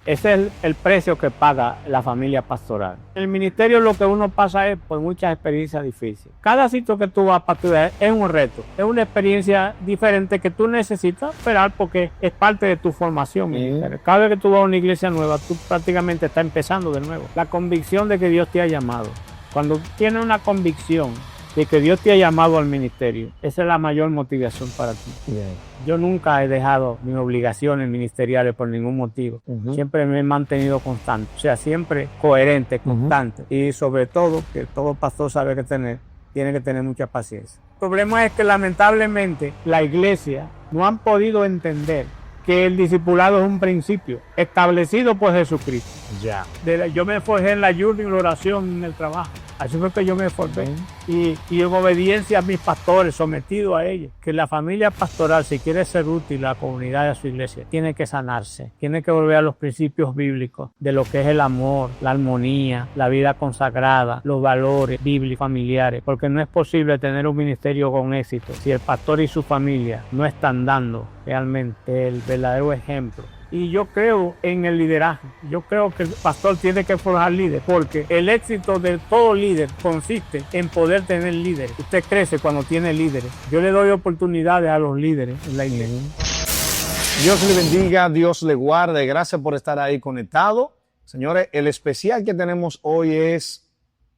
Ese es el precio que paga la familia pastoral. En el ministerio lo que uno pasa es por muchas experiencias difíciles. Cada sitio que tú vas a pastorear es un reto, es una experiencia diferente que tú necesitas esperar porque es parte de tu formación ministerial. Cada vez que tú vas a una iglesia nueva, tú prácticamente estás empezando de nuevo. La convicción de que Dios te ha llamado. Cuando tienes una convicción de que Dios te ha llamado al ministerio, esa es la mayor motivación para ti. Yo nunca he dejado mis obligaciones ministeriales por ningún motivo. Siempre me he mantenido constante, o sea, siempre coherente, constante. Y sobre todo, que todo pastor sabe que tiene que tener mucha paciencia. El problema es que lamentablemente la iglesia no han podido entender que el discipulado es un principio establecido por Jesucristo. Ya. Yo me forjé en la ayuno y la oración en el trabajo. Así fue que yo me formé. Y en obediencia a mis pastores, sometido a ellos. Que la familia pastoral, si quiere ser útil a la comunidad y a su iglesia, tiene que sanarse. Tiene que volver a los principios bíblicos de lo que es el amor, la armonía, la vida consagrada, los valores bíblicos familiares. Porque no es posible tener un ministerio con éxito si el pastor y su familia no están dando realmente el verdadero ejemplo. Y yo creo en el liderazgo. Yo creo que el pastor tiene que forjar líderes, porque el éxito de todo líder consiste en poder tener líderes. Usted crece cuando tiene líderes. Yo le doy oportunidades a los líderes en la iglesia. Dios le bendiga, Dios le guarde. Gracias por estar ahí conectado. Señores, el especial que tenemos hoy es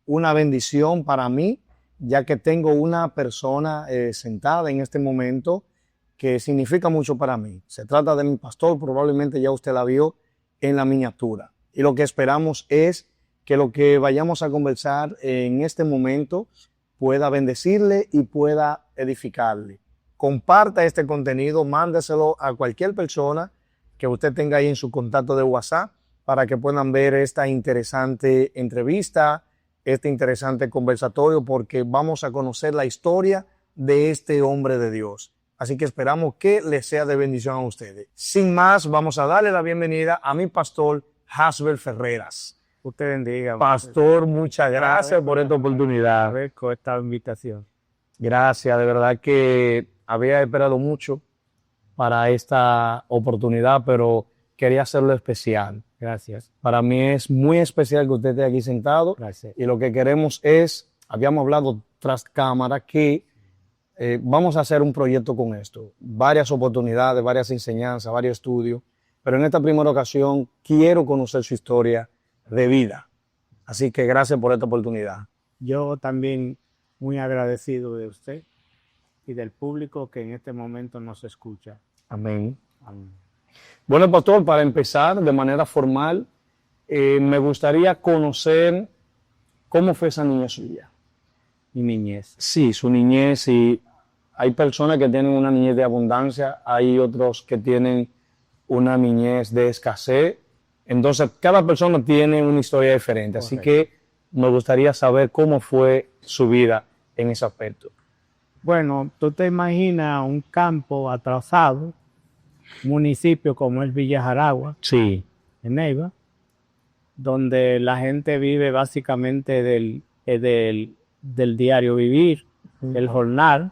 una bendición para mí, ya que tengo una persona sentada en este momento que significa mucho para mí. Se trata de mi pastor, probablemente ya usted la vio en la miniatura. Y lo que esperamos es que lo que vayamos a conversar en este momento pueda bendecirle y pueda edificarle. Comparta este contenido, mándeselo a cualquier persona que usted tenga ahí en su contacto de WhatsApp para que puedan ver esta interesante entrevista, este interesante conversatorio, porque vamos a conocer la historia de este hombre de Dios. Así que esperamos que les sea de bendición a ustedes. Sin más, vamos a darle la bienvenida a mi pastor, Hasbel Ferreras. Usted bendiga. Pastor, muchas gracias por esta oportunidad. Con esta invitación. Gracias, de verdad que había esperado mucho para esta oportunidad, pero quería hacerlo especial. Gracias. Para mí es muy especial que usted esté aquí sentado. Gracias. Y lo que queremos es, habíamos hablado tras cámara, que vamos a hacer un proyecto con esto. Varias oportunidades, varias enseñanzas, varios estudios. Pero en esta primera ocasión quiero conocer su historia de vida. Así que gracias por esta oportunidad. Yo también muy agradecido de usted y del público que en este momento nos escucha. Amén. Amén. Bueno, pastor, para empezar de manera formal, me gustaría conocer cómo fue esa niñez suya. Mi niñez. Sí, su niñez. Y hay personas que tienen una niñez de abundancia, hay otros que tienen una niñez de escasez. Entonces, cada persona tiene una historia diferente. Correcto. Así que me gustaría saber cómo fue su vida en ese aspecto. Bueno, tú te imaginas un campo atrasado, municipio como es Villa Jaragua, Sí. en Neiva, donde la gente vive básicamente del diario vivir, del jornal,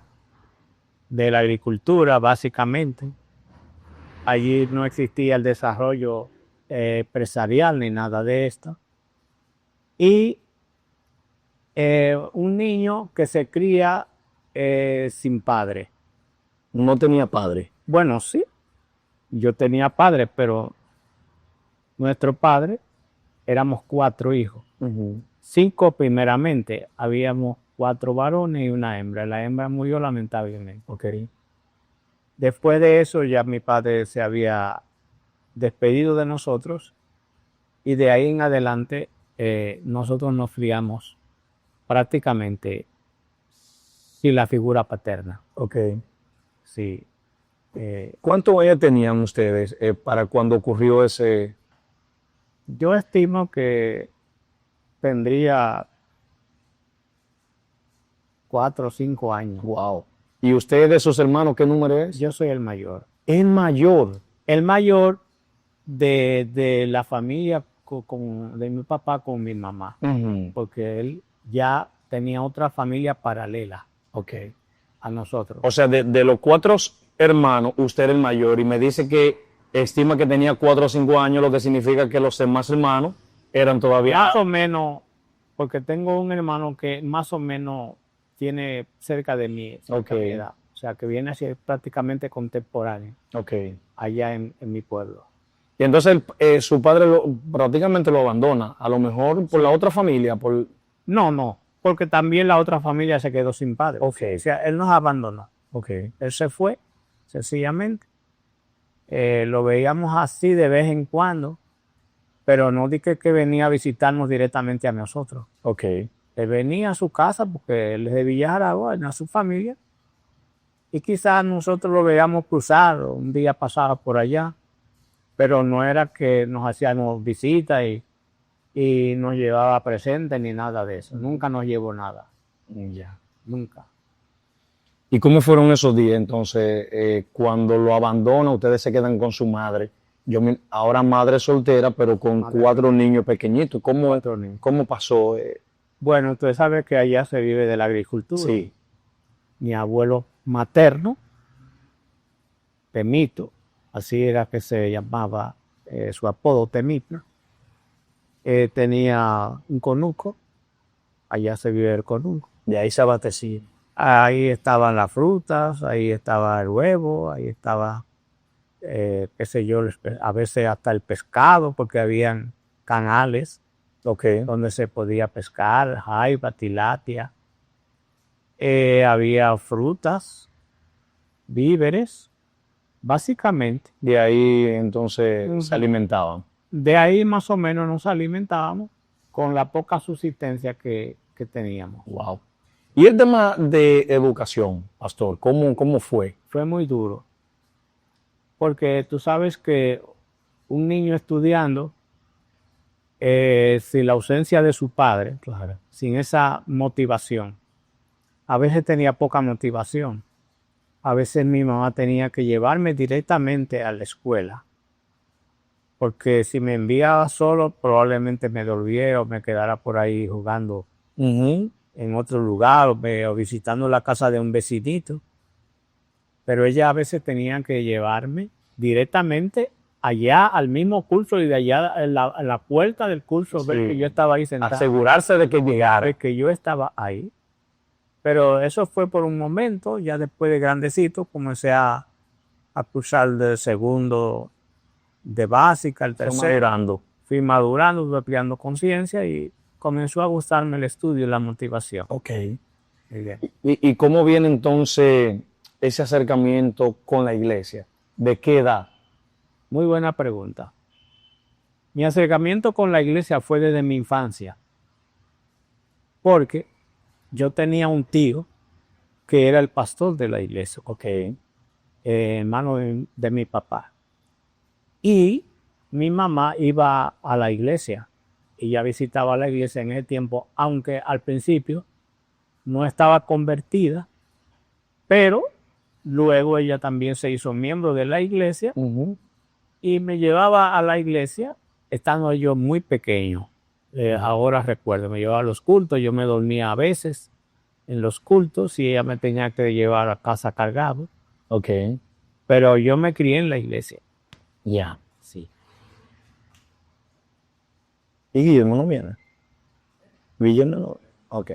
de la agricultura, básicamente. Allí no existía el desarrollo empresarial ni nada de esto. Y un niño que se cría sin padre. No tenía padre. Bueno, sí, yo tenía padre, pero nuestro padre éramos 4 hijos. 5 primeramente, habíamos 4 varones y una hembra. La hembra murió lamentablemente. Okay. Después de eso ya mi padre se había despedido de nosotros y de ahí en adelante nosotros nos criamos prácticamente sin la figura paterna. Okay. Sí. ¿Cuántos años tenían ustedes para cuando ocurrió ese? Yo estimo que tendría 4 o 5 años. Wow. ¿Y usted de sus hermanos qué número es? Yo soy el mayor. El mayor. El mayor de la familia de mi papá con mi mamá. Porque él ya tenía otra familia paralela. A nosotros. O sea, de los 4 hermanos, usted era el mayor y me dice que estima que tenía 4 o 5 años, lo que significa que los demás hermanos eran todavía... Más o menos, porque tengo un hermano que más o menos tiene cerca de mí, cerca de mi edad. O sea, que viene a ser prácticamente contemporáneo Ok. allá en mi pueblo. Y entonces su padre prácticamente lo abandona, a lo mejor por la otra familia, por... No, porque también la otra familia se quedó sin padre. Ok. O sea, él nos abandonó. Ok. Él se fue, sencillamente. Lo veíamos así de vez en cuando, pero no dije que venía a visitarnos directamente a nosotros. Ok. Él venía a su casa porque él es de Villa Jaragua, a su familia, y quizás nosotros lo veíamos cruzar, o un día pasaba por allá, pero no era que nos hacíamos visitas y nos llevaba presentes ni nada de eso. Nunca nos llevó nada. Ya. Nunca. ¿Y cómo fueron esos días entonces cuando lo abandona, ustedes se quedan con su madre? Ahora madre soltera, pero con Madre. 4 niños pequeñitos. ¿Cómo, 4 niños. cómo pasó? Bueno, usted sabe que allá se vive de la agricultura. Sí. Mi abuelo materno, Temito, así era que se llamaba su apodo, Temito, tenía un conuco, allá se vive el conuco. De ahí se abastecía. Ahí estaban las frutas, ahí estaba el huevo, ahí estaba, qué sé yo, a veces hasta el pescado, porque habían canales Ok. donde se podía pescar, jaiba, tilapia. Había frutas, víveres, básicamente. De ahí entonces se alimentaban. De ahí más o menos nos alimentábamos con la poca subsistencia que teníamos. Wow. Y el tema de educación, pastor, ¿cómo fue? Fue muy duro, porque tú sabes que un niño estudiando, sin la ausencia de su padre, Claro. sin esa motivación, a veces tenía poca motivación. A veces mi mamá tenía que llevarme directamente a la escuela, porque si me enviaba solo, probablemente me volviera o me quedara por ahí jugando en otro lugar o visitando la casa de un vecinito. Pero ella a veces tenía que llevarme directamente allá al mismo curso y de allá en la puerta del curso ver que yo estaba ahí sentado. Asegurarse de que llegara. Ver que yo estaba ahí. Pero eso fue por un momento. Ya después de grandecito comencé a cursar del segundo de básica, el tercero. Fui madurando, fui ampliando conciencia y comenzó a gustarme el estudio y la motivación. Ok. Muy bien. ¿Y cómo viene entonces ese acercamiento con la iglesia? ¿De qué edad? Muy buena pregunta. Mi acercamiento con la iglesia fue desde mi infancia, porque yo tenía un tío que era el pastor de la iglesia, hermano de mi papá. Y mi mamá iba a la iglesia, ella visitaba la iglesia en ese tiempo, aunque al principio no estaba convertida, pero luego ella también se hizo miembro de la iglesia y me llevaba a la iglesia estando yo muy pequeño. Ahora recuerdo, me llevaba a los cultos, yo me dormía a veces en los cultos y ella me tenía que llevar a casa cargado. Ok. Pero yo me crié en la iglesia. Ya. Sí. ¿Y Guillermo no viene? Guillermo no. Ok.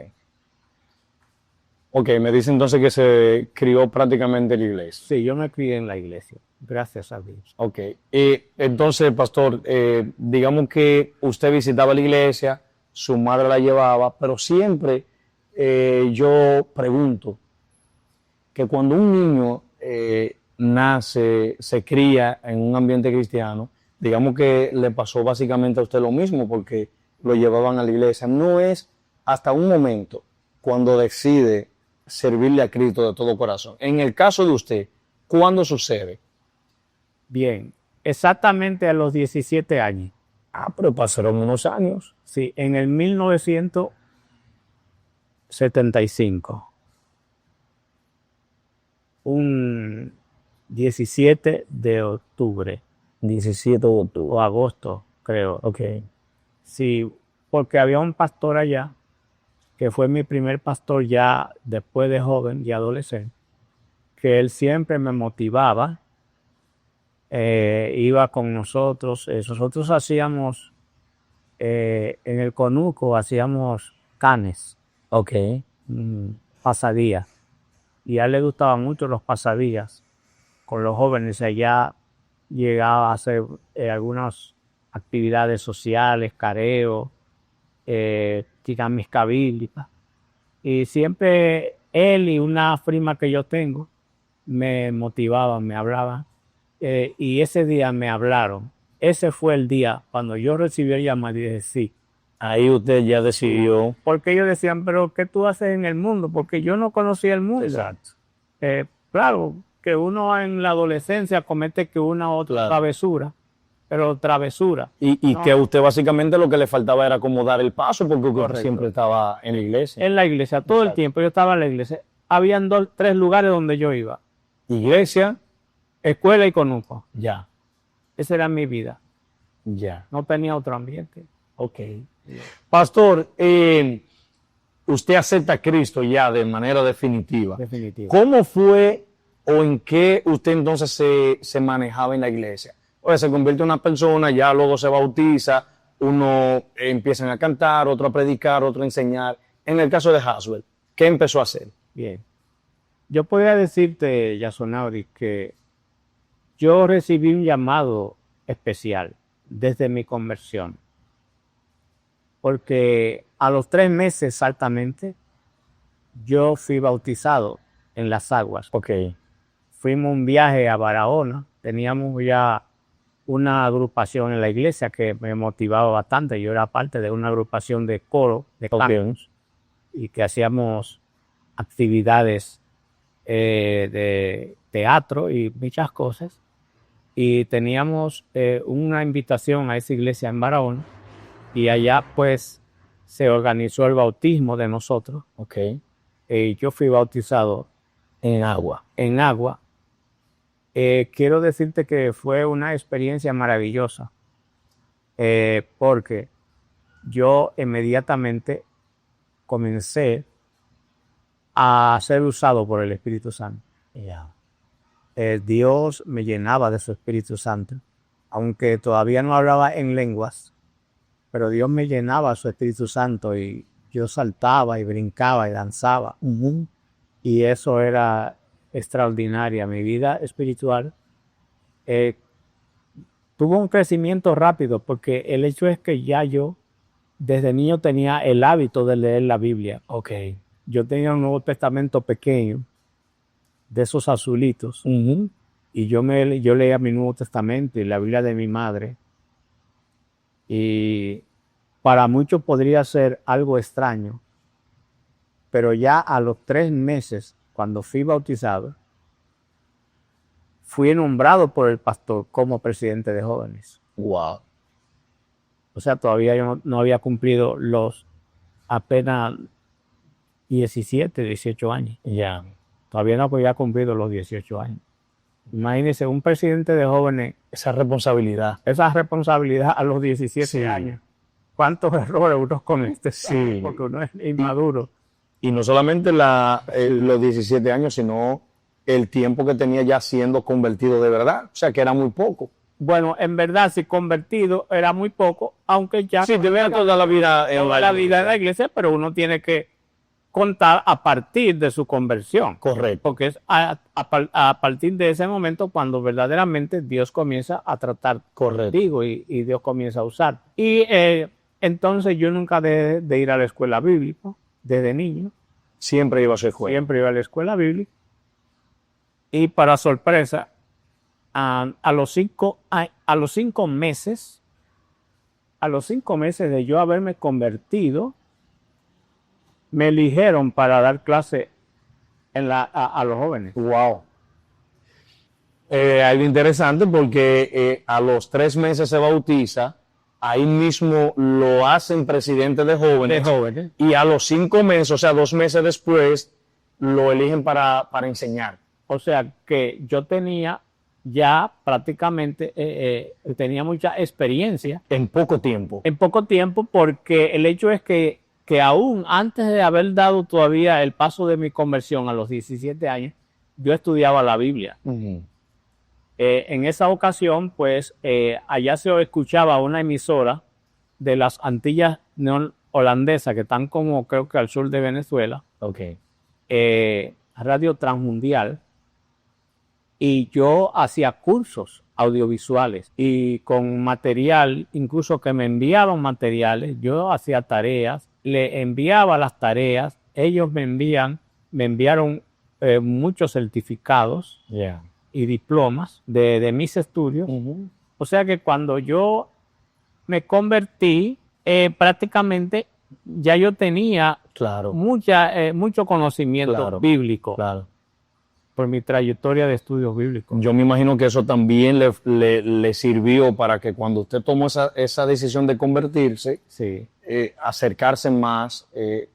Ok, me dice entonces que se crió prácticamente en la iglesia. Sí, yo me crié en la iglesia, gracias a Dios. Ok. Y entonces, pastor, digamos que usted visitaba la iglesia, su madre la llevaba, pero siempre yo pregunto que cuando un niño nace, se cría en un ambiente cristiano, digamos que le pasó básicamente a usted lo mismo porque lo llevaban a la iglesia. No es hasta un momento cuando decide servirle a Cristo de todo corazón. En el caso de usted, ¿cuándo sucede? Bien, exactamente a los 17 años. Ah, pero pasaron unos años. Sí, en el 1975. Un 17 de octubre. 17 de octubre. O agosto, creo. Ok. Sí, porque había un pastor allá, que fue mi primer pastor ya después de joven y adolescente, que él siempre me motivaba iba con nosotros. Nosotros hacíamos, en el conuco, hacíamos canes, Ok. pasadías. Y a él le gustaban mucho los pasadías con los jóvenes. Allá llegaba a hacer algunas actividades sociales, careo, tiramiscabil. Y siempre él y una prima que yo tengo me motivaban, me hablaban. Y ese día me hablaron. Ese fue el día cuando yo recibí el llamado y dije sí. Ahí usted ya decidió. Porque ellos decían, pero ¿qué tú haces en el mundo? Porque yo no conocía el mundo. Exacto. Claro, que uno en la adolescencia comete que una u otra Claro. travesura, pero travesura. Y No. que a usted básicamente lo que le faltaba era como dar el paso porque usted Correcto. siempre estaba en la iglesia. En la iglesia, todo el Exacto. tiempo yo estaba en la iglesia. Habían tres lugares donde yo iba. Iglesia, Escuela y conuco. ya, Esa era mi vida. ya. No tenía otro ambiente. Ok. Pastor, usted acepta a Cristo ya de manera definitiva. Definitivo. ¿Cómo fue o en qué usted entonces se manejaba en la iglesia? Oye, se convierte en una persona, ya luego se bautiza, uno empiezan a cantar, otro a predicar, otro a enseñar. En el caso de Haswell, ¿qué empezó a hacer? Bien. Yo podría decirte, Yasonauri, que yo recibí un llamado especial desde mi conversión. Porque a los 3 meses exactamente, yo fui bautizado en las aguas. Ok. Fuimos un viaje a Barahona. Teníamos ya una agrupación en la iglesia que me motivaba bastante. Yo era parte de una agrupación de coro, de cantos, y que hacíamos actividades de teatro y muchas cosas. Y teníamos una invitación a esa iglesia en Barahona. Y allá pues se organizó el bautismo de nosotros. Ok. Yo fui bautizado En agua. en agua. Quiero decirte que fue una experiencia maravillosa, porque yo inmediatamente comencé a ser usado por el Espíritu Santo. Ya. Dios me llenaba de su Espíritu Santo, aunque todavía no hablaba en lenguas, pero Dios me llenaba de su Espíritu Santo y yo saltaba y brincaba y danzaba. Y eso era extraordinaria. Mi vida espiritual tuvo un crecimiento rápido porque el hecho es que ya yo desde niño tenía el hábito de leer la Biblia. Ok. Yo tenía un Nuevo Testamento pequeño, de esos azulitos, y yo leía mi Nuevo Testamento y la Biblia de mi madre. Y para muchos podría ser algo extraño, pero ya a los 3 meses, cuando fui bautizado, fui nombrado por el pastor como presidente de jóvenes. Wow. O sea, todavía yo no había cumplido los apenas 17, 18 años. Ya. Todavía no había cumplido los 18 años. Imagínense, un presidente de jóvenes, Esa responsabilidad. esa responsabilidad a los 17 Sí. años. ¿Cuántos errores uno comete? Sí. Porque uno es inmaduro. Y no solamente los 17 años, sino el tiempo que tenía ya siendo convertido de verdad. O sea, que era muy poco. Bueno, en verdad, si convertido era muy poco, aunque ya Sí, te veía toda la vida en toda la vida en la iglesia, pero uno tiene que contar a partir de su conversión. Correcto. Porque es a partir de ese momento cuando verdaderamente Dios comienza a tratar contigo y Dios comienza a usar. Y entonces yo nunca dejé de ir a la escuela bíblica desde niño. Siempre iba a su escuela. Siempre iba a la escuela bíblica. Y para sorpresa, a los 5 meses, de yo haberme convertido, me eligieron para dar clase a los jóvenes. Wow. Algo interesante porque a los 3 meses se bautiza, ahí mismo lo hacen presidente de jóvenes. Y a los 5 meses, o sea, 2 meses después, lo eligen para enseñar. O sea que yo tenía ya prácticamente, tenía mucha experiencia. En poco tiempo. En poco tiempo, porque el hecho es que aún antes de haber dado todavía el paso de mi conversión a los 17 años, yo estudiaba la Biblia. En esa ocasión, pues, allá se escuchaba una emisora de las Antillas holandesas, que están como creo que al sur de Venezuela, Ok. Radio Transmundial, y yo hacía cursos audiovisuales y con material, incluso que me enviaban materiales, yo hacía tareas, le enviaba las tareas, ellos me enviaron muchos certificados Yeah. y diplomas de mis estudios. Ujú. O sea que cuando yo me convertí, prácticamente ya yo tenía Claro, mucho conocimiento Claro. bíblico claro. por mi trayectoria de estudios bíblicos. Yo me imagino que eso también le sirvió para que cuando usted tomó esa decisión de convertirse, Sí. acercarse más,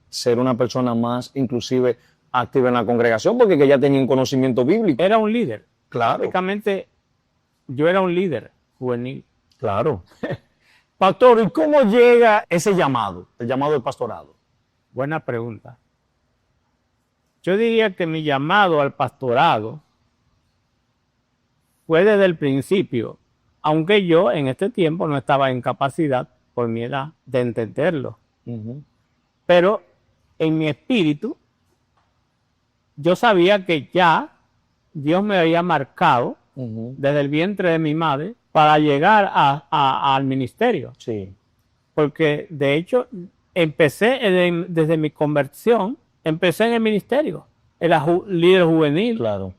ser una persona más inclusive activa en la congregación, porque que ya tenía un conocimiento bíblico. Era un líder. Claro. Prácticamente yo era un líder juvenil. Claro. Pastor, ¿y cómo llega ese llamado, el llamado del pastorado? Buena pregunta. Yo diría que mi llamado al pastorado fue desde el principio, aunque yo en este tiempo no estaba en capacidad, por mi edad, de entenderlo. Ujú. Pero en mi espíritu, yo sabía que ya Dios me había marcado Ujú. desde el vientre de mi madre para llegar al ministerio. Sí. Porque de hecho empecé desde mi conversión, empecé en el ministerio. Era líder juvenil, Claro.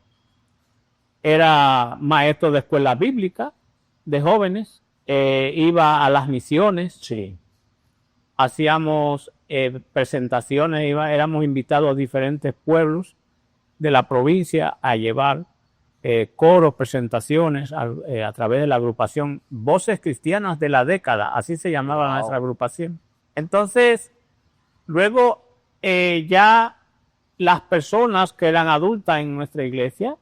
era maestro de escuela bíblica de jóvenes, iba a las misiones, Sí. hacíamos presentaciones, éramos invitados a diferentes pueblos de la provincia a llevar coros, presentaciones a través de la agrupación Voces Cristianas de la Década, así se llamaba Wow. nuestra agrupación. Entonces, luego ya las personas que eran adultas en nuestra iglesia,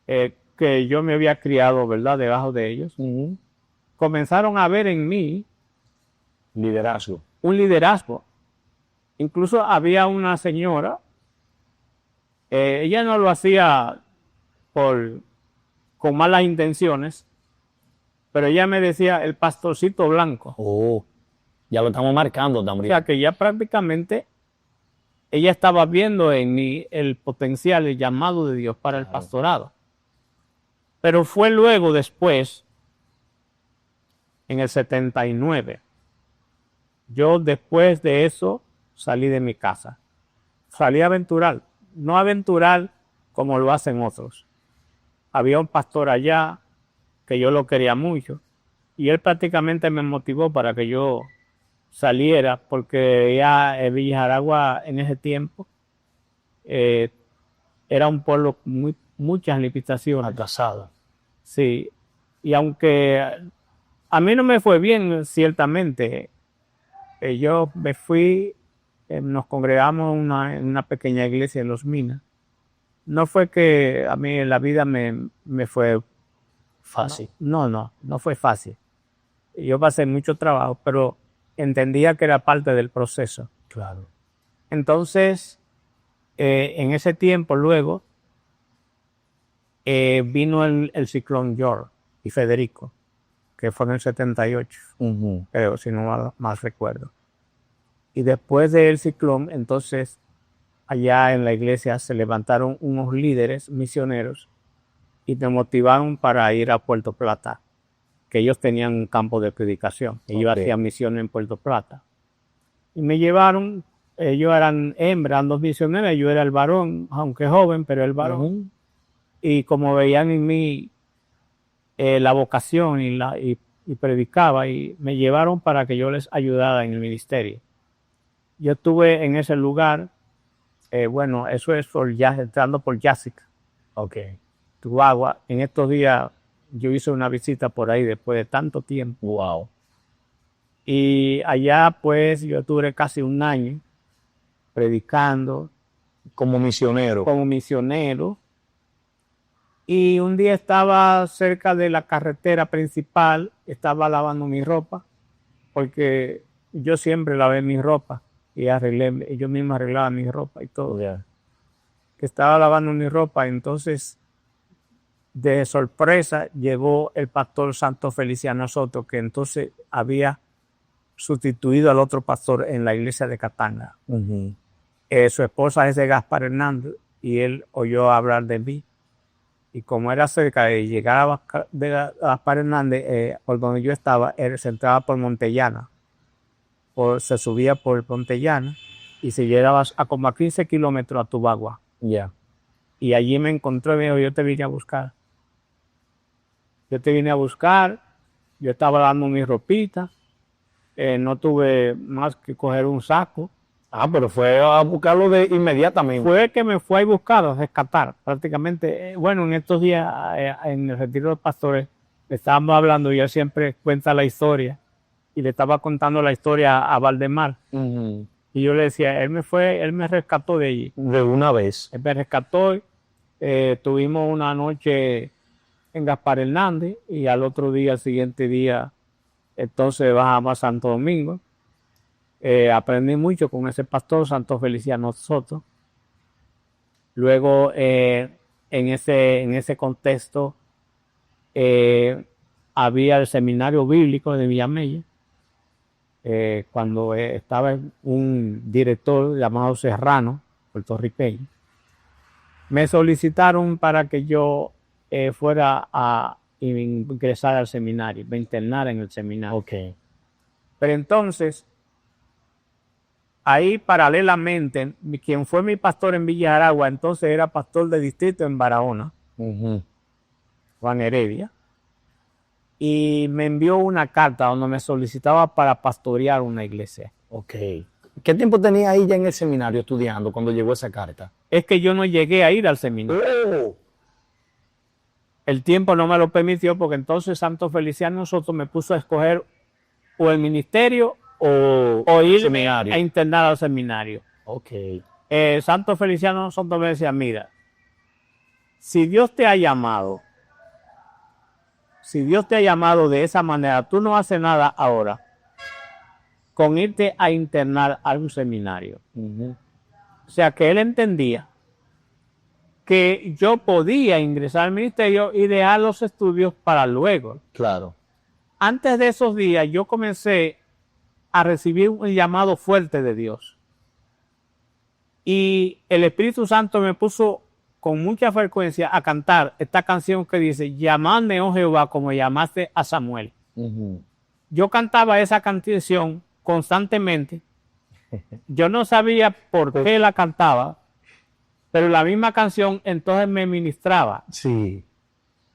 que yo me había criado, ¿verdad?, debajo de ellos, Ujú. comenzaron a ver en mí Liderazgo. un liderazgo. Incluso había una señora, ella no lo hacía con malas intenciones, pero ella me decía el pastorcito blanco. Oh, ya lo estamos marcando O también. sea que ya prácticamente ella estaba viendo en mí el potencial, el llamado de Dios para el Claro. pastorado. Pero fue luego, después, en el 79, yo después de eso salí de mi casa. Salí a aventurar, no aventurar como lo hacen otros. Había un pastor allá que yo lo quería mucho y él prácticamente me motivó para que yo saliera, porque ya Villaragua en ese tiempo era un pueblo con muchas limitaciones. Atrasado. Sí, y aunque a mí no me fue bien, ciertamente, yo me fui, nos congregamos en una pequeña iglesia en Los Minas. No fue que a mí la vida me fue Fácil. no fue fácil. Yo pasé mucho trabajo, pero entendía que era parte del proceso. Claro. Entonces, en ese tiempo luego, vino el ciclón George y Federico, que fue en el 78, Ujú. creo, si no más recuerdo. Y después del ciclón, entonces, allá en la iglesia se levantaron unos líderes misioneros y me motivaron para ir a Puerto Plata, que ellos tenían un campo de predicación. Ellos Ok. hacían misiones en Puerto Plata. Y me llevaron, ellos eran hembras, dos misioneras, yo era el varón, aunque joven, pero el varón. Ujú. Y como veían en mí la vocación y predicaba, y me llevaron para que yo les ayudara en el ministerio. Yo estuve en ese lugar, bueno, eso es entrando por Yasic, Ok. Tugagua. En estos días yo hice una visita por ahí después de tanto tiempo. Wow. Y allá pues yo estuve casi un año predicando Como misionero. como misionero. Y un día estaba cerca de la carretera principal, estaba lavando mi ropa, porque yo siempre lavé mi ropa y yo mismo arreglaba mi ropa y todo. Yeah. Que estaba lavando mi ropa, entonces de sorpresa llegó el pastor Santo Feliciano Soto, que entonces había sustituido al otro pastor en la iglesia de Catanga. Su esposa es de Gaspar Hernández y él oyó hablar de mí. Y como era cerca de llegar de Gaspar Hernández, por donde yo estaba, él se entraba por Montellana. Se subía por Montellana y se llegaba a como a 15 kilómetros a Tubagua. Ya. Y allí me encontró y me dijo, yo te vine a buscar. Yo te vine a buscar, yo estaba dando mi ropita, no tuve más que coger un saco. Ah, pero fue a buscarlo de inmediatamente. Fue que me fue a buscar, a rescatar prácticamente. Bueno, en estos días, en el retiro de pastores, le estábamos hablando y él siempre cuenta la historia. Y le estaba contando la historia a Valdemar. Y yo le decía, él me rescató de allí. De una vez. Él me rescató, tuvimos una noche en Gaspar Hernández y al otro día, al siguiente día, entonces bajamos a Santo Domingo. Aprendí mucho con ese pastor, Santo Feliciano Soto. Luego, en ese contexto, había el seminario bíblico de Villamella. Cuando estaba un director llamado Serrano, puertorriqueño, me solicitaron para que yo fuera a ingresar al seminario, me internara en el seminario. Okay. Pero entonces, ahí paralelamente, quien fue mi pastor en Villa Aragua, entonces era pastor de distrito en Barahona, Juan Heredia, y me envió una carta donde me solicitaba para pastorear una iglesia. Ok. ¿Qué tiempo tenía ahí ya en el seminario estudiando cuando llegó esa carta? Es que yo no llegué a ir al seminario. El tiempo no me lo permitió porque entonces Santo Feliciano Soto me puso a escoger o el ministerio o ir a internar al seminario. Ok. Santo Feliciano Soto me decía, mira, si Dios te ha llamado de esa manera, tú no haces nada ahora con irte a internar a un seminario. O sea que él entendía que yo podía ingresar al ministerio y dejar los estudios para luego. Claro. Antes de esos días yo comencé a recibir un llamado fuerte de Dios. Y el Espíritu Santo me puso con mucha frecuencia a cantar esta canción que dice, llamadme, oh Jehová, como llamaste a Samuel. Yo cantaba esa canción constantemente. Yo no sabía por qué la cantaba, pero la misma canción entonces me ministraba. Sí.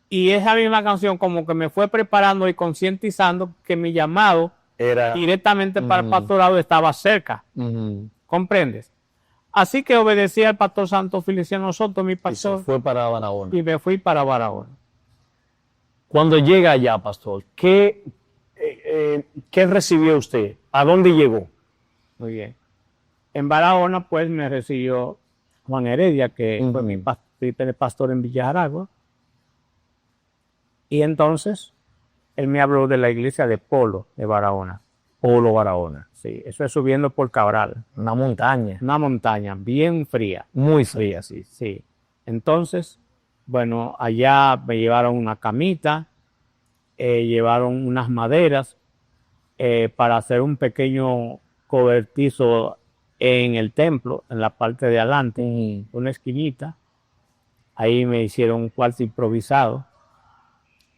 Y esa misma canción como que me fue preparando y concientizando que mi llamado era directamente para el pastorado estaba cerca. ¿Comprendes? Así que obedecí al pastor Santo Feliciano Soto, mi pastor. Y se fue para Barahona. Y me fui para Barahona. Cuando llega allá, pastor, ¿qué recibió usted? ¿A dónde llegó? Muy bien. En Barahona, pues, me recibió Juan Heredia, que fue mi pastor en Villa Aragua. Y entonces, él me habló de la iglesia de Polo de Barahona. Polo, Barahona. Sí, eso es subiendo por Cabral. Una montaña. Una montaña bien fría. Muy fría, sí. Sí. Entonces, bueno, allá me llevaron una camita, llevaron unas maderas para hacer un pequeño cobertizo en el templo, en la parte de adelante, una esquinita. Ahí me hicieron un cuarto improvisado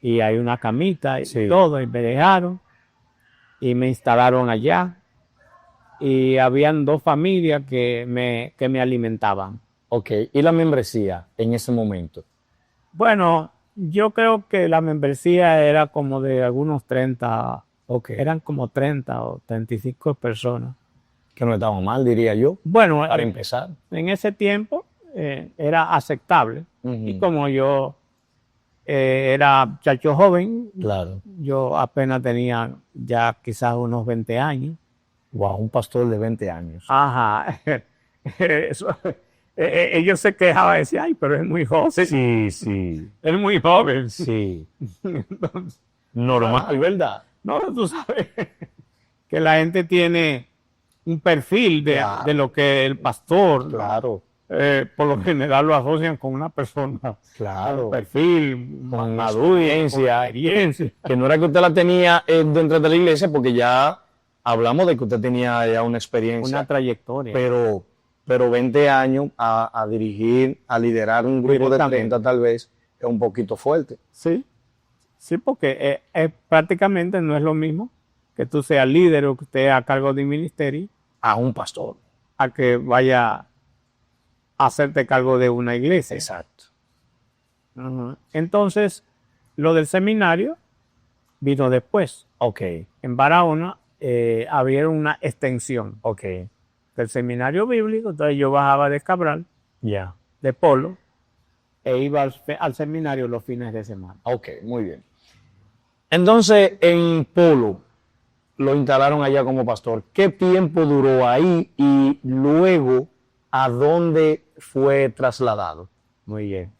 y hay una camita y todo, y me dejaron y me instalaron allá. Y habían dos familias que me alimentaban. Ok, ¿y la membresía en ese momento? Bueno, yo creo que la membresía era como de algunos 30, eran como 30 o 35 personas. Que no estaban mal, diría yo. Bueno, para empezar. En ese tiempo era aceptable. Y como yo era muchacho joven, claro, yo apenas tenía ya quizás unos 20 años. Wow, un pastor de 20 años. Ajá. Eso, ellos se quejaban y decían, ay, pero es muy joven. Sí, sí. Es muy joven. Sí. Entonces, normal, ¿verdad? No, tú sabes que la gente tiene un perfil de lo que el pastor por lo general lo asocian con una persona con Claro. perfil, Con maduro, experiencia. con experiencia. Que no era que usted la tenía dentro de la iglesia, porque ya hablamos de que usted tenía ya una experiencia, Una trayectoria. pero 20 años a dirigir, a liderar un grupo de Directamente. 30 tal vez, es un poquito fuerte. Sí, sí, porque prácticamente no es lo mismo que tú seas líder o que estés a cargo de un ministerio A un pastor. a que vaya a hacerte cargo de una iglesia. Exacto. Ajá. Entonces, lo del seminario vino después. Ok, En Barahona abrieron una extensión ok, del seminario bíblico, entonces yo bajaba de Cabral, ya. de Polo, e iba al seminario los fines de semana. Ok, muy bien. Entonces, en Polo, lo instalaron allá como pastor. ¿Qué tiempo duró ahí y luego a dónde fue trasladado? Muy bien.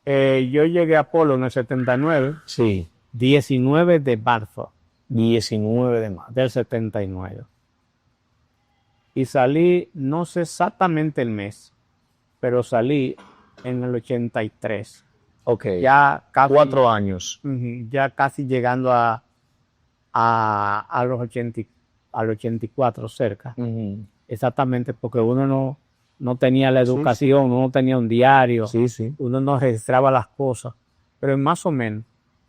Yo llegué a Polo en el 79, Sí, 19 de marzo 19 de marzo. del 79. Y salí, no sé exactamente el mes, pero salí en el 83. Ok, Ya casi, 4 años. ya casi llegando a los 80, al 84 cerca. Ujú. Exactamente, porque uno no tenía la educación, uno no tenía un diario, Sí, sí. uno no registraba las cosas, pero más o menos,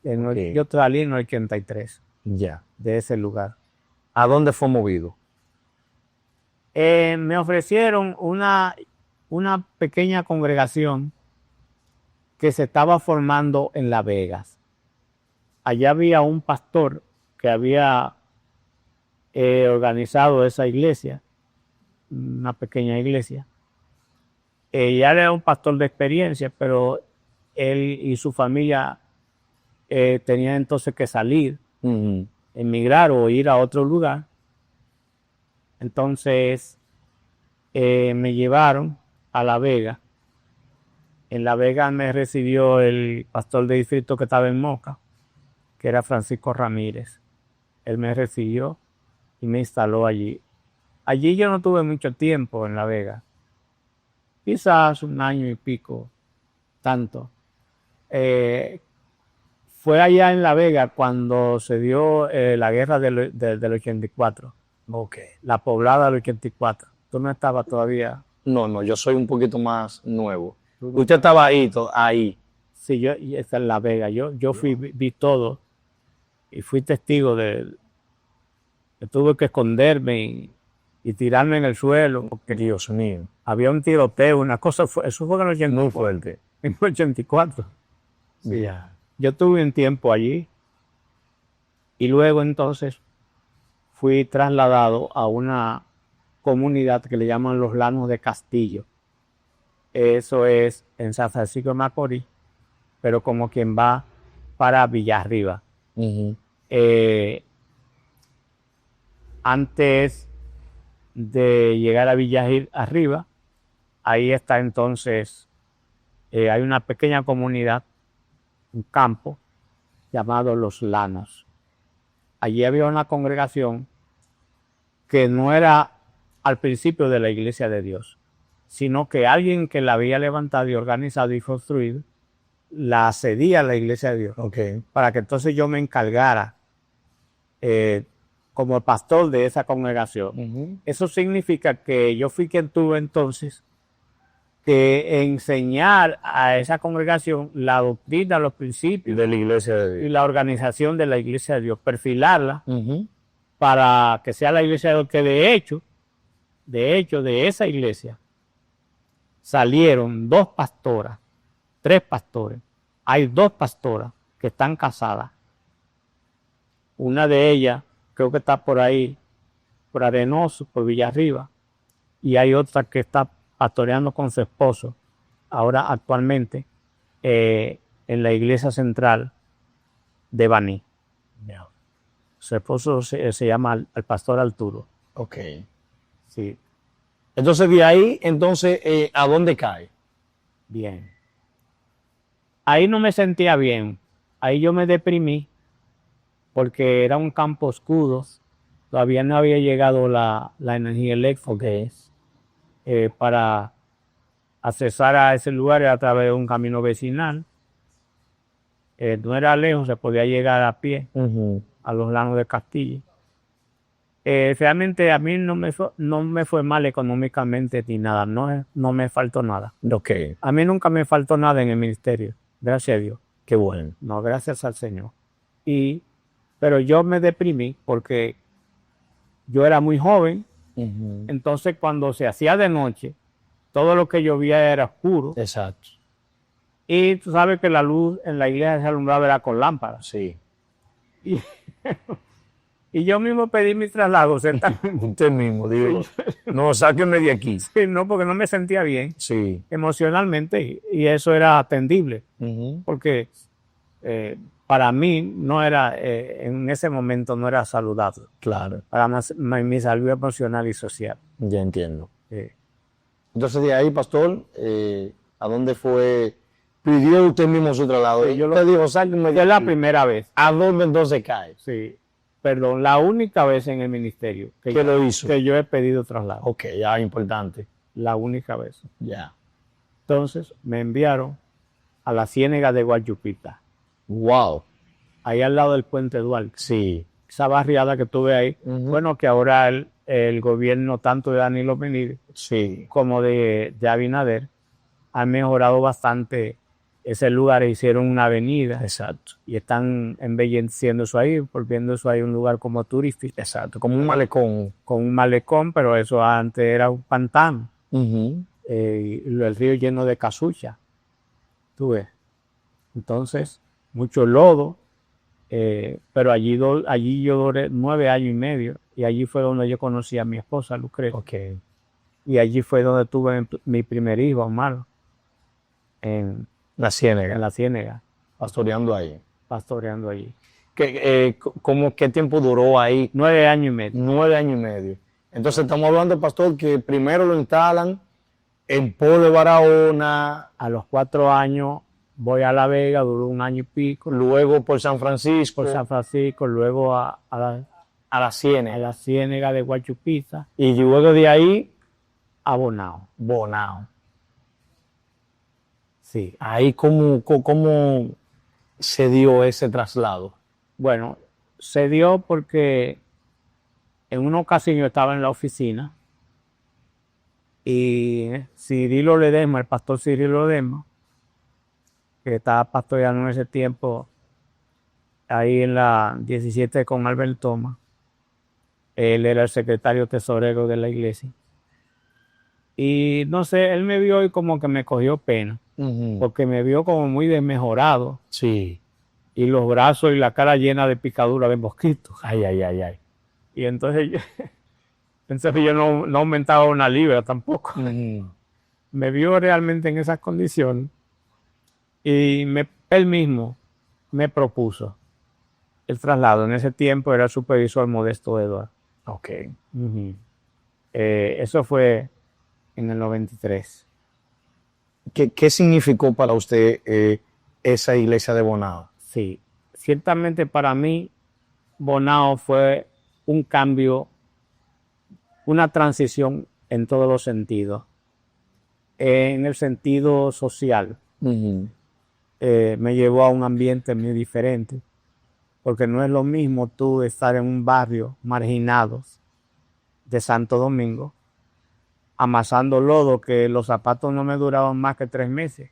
Ok. yo salí en el 83 Ya. de ese lugar. ¿A dónde fue movido? Me ofrecieron una pequeña congregación que se estaba formando en Las Vegas. Allá había un pastor que había organizado esa iglesia, una pequeña iglesia. Ya era un pastor de experiencia, pero él y su familia tenían entonces que salir, Ujú. emigrar o ir a otro lugar. Entonces me llevaron a La Vega. En La Vega me recibió el pastor de distrito que estaba en Moca, que era Francisco Ramírez. Él me recibió y me instaló allí. Allí yo no tuve mucho tiempo en La Vega, quizás un año y pico, tanto. Fue allá en La Vega cuando se dio la guerra del 84, Ok. la poblada del 84. Tú no estabas todavía. No, yo soy un poquito más nuevo. Tú no Usted estaba ahí, ahí. Sí, y esa es La Vega. Yo fui, vi todo y fui testigo que tuve que esconderme y tirarme en el suelo porque Dios mío. había un tiroteo, una cosa, eso fue en el 84. Muy fuerte. En el 84. Sí. Ya. Yo tuve un tiempo allí y luego entonces fui trasladado a una comunidad que le llaman los Llanos de Castillo. Eso es en San Francisco de Macorís, pero como quien va para Villarriba. Ujú. Antes de llegar a Villarriba, ahí está entonces, hay una pequeña comunidad, un campo llamado Los Llanos. Allí había una congregación que no era al principio de la Iglesia de Dios, sino que alguien que la había levantado y organizado y construido, la cedía a la Iglesia de Dios, Ok. para que entonces yo me encargara como pastor de esa congregación. Ujú. Eso significa que yo fui quien tuve entonces que enseñar a esa congregación la doctrina, los principios De la iglesia de y Dios. la organización de la Iglesia de Dios, perfilarla Ujú. para que sea la Iglesia de Dios, que de hecho, de esa iglesia salieron 2 pastoras, 3 pastores. Hay 2 pastoras que están casadas. Una de ellas creo que está por ahí, por Arenoso, por Villarriba, y hay otra que está pastoreando con su esposo, ahora actualmente, en la iglesia central de Baní. Ya. Su esposo se llama el pastor Arturo. Ok. Sí, Entonces, de ahí, ¿a dónde cae? bien. Ahí no me sentía bien. Ahí yo me deprimí porque era un campo oscuro. Todavía no había llegado la energía eléctrica para accesar a ese lugar era a través de un camino vecinal. No era lejos, se podía llegar a pie a los Llanos de Castilla. Realmente a mí no me fue mal económicamente ni nada, no me faltó nada. Ok, A mí nunca me faltó nada en el ministerio, gracias a Dios. qué bueno. No, gracias al Señor. Pero yo me deprimí porque yo era muy joven, entonces cuando se hacía de noche, todo lo que yo veía era oscuro. Exacto. Y tú sabes que la luz en la iglesia se alumbraba era con lámparas. Sí. Y, y yo mismo pedí mi traslado. Usted mismo, digo, no, sáquenme de aquí. No, porque no me sentía bien Sí. emocionalmente y eso era atendible. Porque para mí no era, en ese momento no era saludable. Claro. Para mi salud emocional y social. Ya entiendo. Entonces de ahí, pastor, ¿a dónde fue? ¿Pidió usted mismo su traslado? Sí, yo le dijo, sáquenme de Es la aquí. primera vez. ¿A dónde entonces cae? Sí. Perdón, la única vez en el ministerio ¿Qué lo hizo? que yo he pedido traslado. Ok, ya, importante. La única vez. Ya. Entonces me enviaron a la Ciénega de Guayupita, Wow. ahí al lado del Puente Duarte. Sí. Esa barriada que tuve ahí, bueno, que ahora el gobierno tanto de Danilo Medina Sí. como de Abinader han mejorado bastante ese lugar, hicieron una avenida. Exacto. Y están embelleciendo eso ahí, volviendo eso ahí un lugar como turístico. Exacto, como un malecón. Con un malecón, pero eso antes era un pantano. Y el río lleno de casucha. Tú ves. Entonces, mucho lodo. Pero allí yo duré 9 años y medio. Y allí fue donde yo conocí a mi esposa, Lucrecia. Ok. Y allí fue donde tuve mi primer hijo, Omar. En La Ciénega. la Ciénega, Pastoreando ahí. pastoreando allí. ¿Qué tiempo duró ahí? 9 años y medio. 9 años y medio. Entonces estamos hablando, pastor, que primero lo instalan en Pueblo de Barahona, A los 4 años voy a La Vega, duró 1 año y pico. luego por San Francisco, Por San Francisco, luego a la Ciénega. la Ciénega de Guachupita, Y luego de ahí, a Bonao. Bonao. Sí. Ahí, ¿cómo se dio ese traslado? Bueno, se dio porque en una ocasión yo estaba en la oficina y Cirilo Ledesma, el pastor Cirilo Ledesma, que estaba pastoreando en ese tiempo ahí en la 17 con Albert Thomas, él era el secretario tesorero de la iglesia. Y no sé, él me vio y como que me cogió pena, porque me vio como muy desmejorado Sí. y los brazos y la cara llena de picadura de mosquitos. Ay, ay, ay, ay. Y entonces pensé que yo no aumentaba 1 libra tampoco. Me vio realmente en esas condiciones y él mismo me propuso el traslado. En ese tiempo era el supervisor Modesto Eduardo. Ok. Eso fue en el 93. ¿Qué significó para usted esa iglesia de Bonao? Sí, ciertamente para mí Bonao fue un cambio, una transición en todos los sentidos. En el sentido social, me llevó a un ambiente muy diferente, porque no es lo mismo tú estar en un barrio marginado de Santo Domingo, amasando lodo, que los zapatos no me duraban más que 3 meses,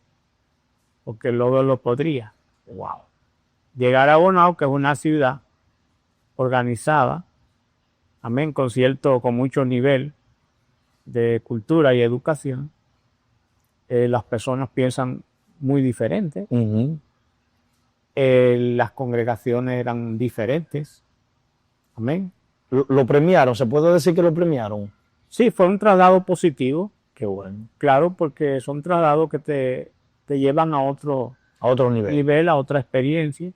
porque el lodo lo podría. Wow. Llegar a Bonao, que es una ciudad organizada, amén, con mucho nivel de cultura y educación, las personas piensan muy diferente. Las congregaciones eran diferentes. Amén. ¿Lo premiaron? ¿Se puede decir que lo premiaron? Sí, fue un traslado positivo. Qué bueno. Claro, porque son traslados que te llevan a otro nivel, a otra experiencia.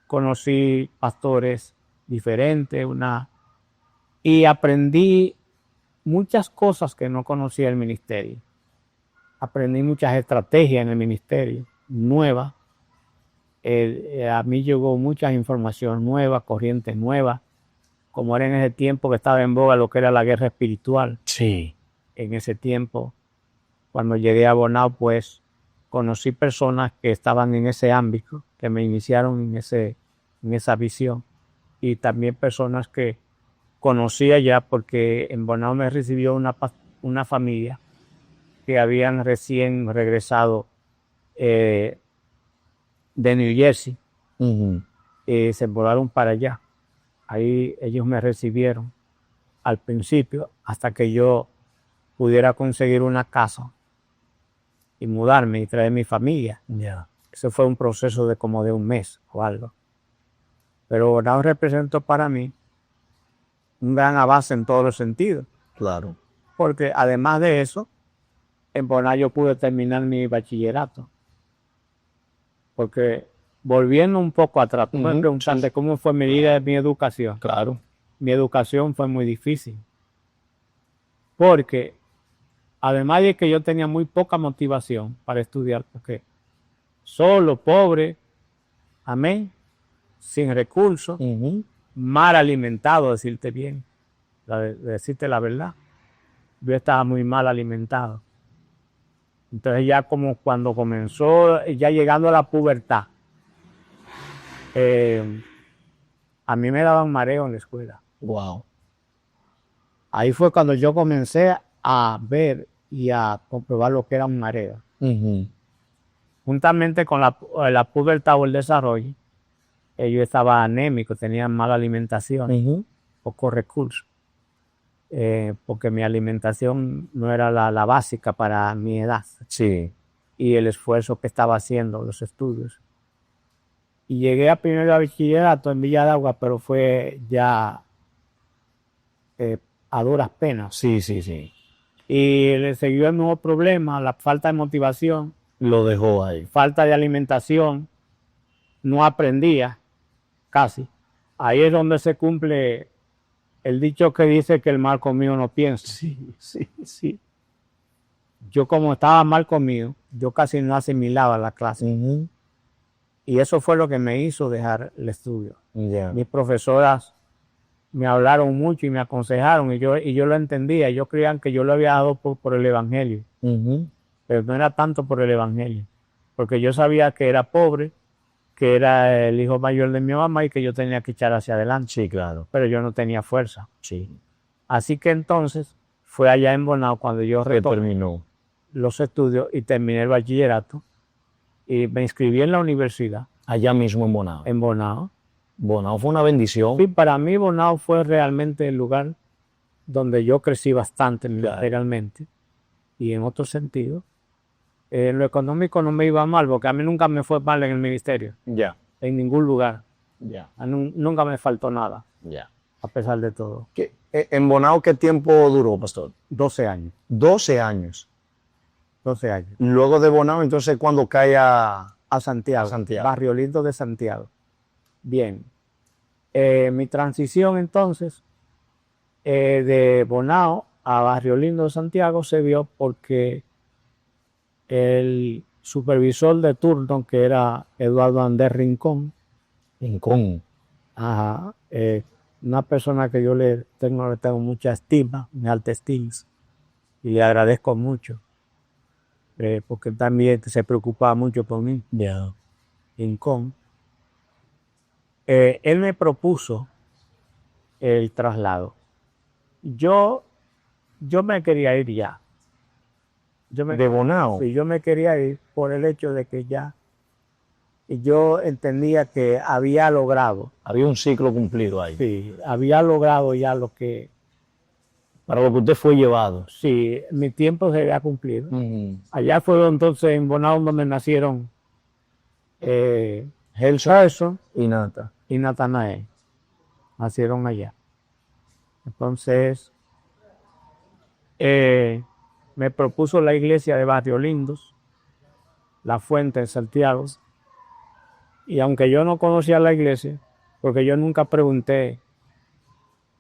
Conocí pastores diferentes, y aprendí muchas cosas que no conocía del ministerio. Aprendí muchas estrategias en el ministerio, nuevas. A mí llegó muchas informaciones nuevas, corrientes nuevas, como era en ese tiempo que estaba en boga lo que era la guerra espiritual. Sí. En ese tiempo Cuando llegué a Bonao, pues conocí personas que estaban en ese ámbito, que me iniciaron en esa visión, y también personas que conocía ya porque en Bonao me recibió una familia que habían recién regresado de New Jersey y se volaron para allá. Ahí ellos me recibieron al principio hasta que yo pudiera conseguir una casa y mudarme y traer mi familia. Ese fue un proceso de como de un mes o algo. Pero Bonao representó para mí un gran avance en todos los sentidos. Claro. Porque además de eso, en Bonao yo pude terminar mi bachillerato. Porque volviendo un poco atrás, tú me preguntaste cómo fue mi vida, mi educación. Claro. Mi educación fue muy difícil. Porque además de que yo tenía muy poca motivación para estudiar, porque solo, pobre, amén, sin recursos, mal alimentado, decirte bien, decirte la verdad. Yo estaba muy mal alimentado. Entonces ya como cuando comenzó, ya llegando a la pubertad, a mí me daban mareo en la escuela. Wow. Ahí fue cuando yo comencé a ver y a comprobar lo que era un mareo. Juntamente con la pubertad o el desarrollo, yo estaba anémico, tenía mala alimentación, pocos recursos, porque mi alimentación no era la básica para mi edad. Sí. Y el esfuerzo que estaba haciendo, los estudios. Y llegué a primer bachillerato en Villa de Agua, pero fue ya a duras penas. Sí, sí, sí. Y le siguió el mismo problema, la falta de motivación. Lo dejó ahí. Falta de alimentación, no aprendía casi. Ahí es donde se cumple el dicho que dice que el mal comido no piensa. Sí, sí, sí. Yo como estaba mal comido, yo casi no asimilaba la clase. Y eso fue lo que me hizo dejar el estudio. Mis profesoras me hablaron mucho y me aconsejaron y yo lo entendía. Ellos creían que yo lo había dado por el evangelio. Pero no era tanto por el evangelio. Porque yo sabía que era pobre, que era el hijo mayor de mi mamá y que yo tenía que echar hacia adelante. Sí, claro. Pero yo no tenía fuerza. Sí. Así que entonces fue allá en Bonao cuando yo terminó los estudios y terminé el bachillerato y me inscribí en la universidad. Allá mismo en Bonao. En Bonao. Bonao fue una bendición. Sí, para mí Bonao fue realmente el lugar donde yo crecí bastante materialmente y en otro sentido. En lo económico no me iba mal, porque a mí nunca me fue mal en el ministerio. Ya. En ningún lugar. Ya. Nunca me faltó nada. Ya. A pesar de todo. ¿En Bonao qué tiempo duró, pastor? 12 años. 12 años. 12 años. Luego de Bonao, entonces, ¿cuándo cae a Santiago? Barrio Lindo de Santiago. Bien. Mi transición, entonces, de Bonao a Barrio Lindo de Santiago se vio porque el supervisor de turno, que era Eduardo Andrés Rincón. Ajá. Una persona que yo le tengo mucha estima, mi alta estima, y le agradezco mucho, porque también se preocupaba mucho por mí. Rincón. Él me propuso el traslado. Yo me quería ir ya. ¿De Bonao? Sí, yo me quería ir por el hecho de que ya yo entendía que había logrado. Había un ciclo cumplido ahí. Sí, había logrado ya lo que... Para lo que usted fue llevado. Sí, mi tiempo se había cumplido. Allá fue entonces en Bonao donde nacieron Gerson y Nata. Y Natanael. Nacieron allá. Entonces, me propuso la iglesia de Barrio Lindos, La Fuente en Santiago. Y aunque yo no conocía la iglesia, porque yo nunca pregunté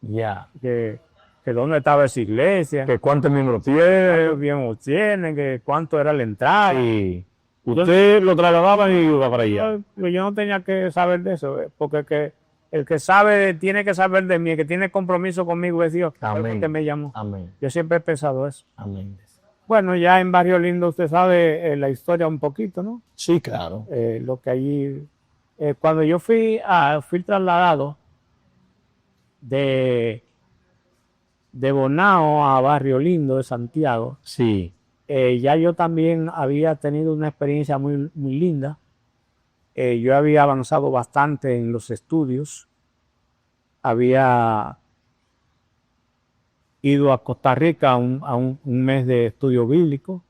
que dónde estaba esa iglesia, que cuántos miembros tienen, que cuánto era la entrada. Sí. Usted lo trasladaba y iba para allá. Yo no tenía que saber de eso, porque el que sabe tiene que saber de mí, el que tiene compromiso conmigo es Dios. Amén. Que me llamó. Amén. Yo siempre he pensado eso. Amén. Bueno, ya en Barrio Lindo usted sabe la historia un poquito, ¿no? Sí, claro. Lo que allí, cuando yo fui trasladado de, de Bonao a Barrio Lindo de Santiago, Sí. ya yo también había tenido una experiencia muy, muy linda. Yo había avanzado bastante en los estudios, había ido a Costa Rica a un mes de estudio bíblico,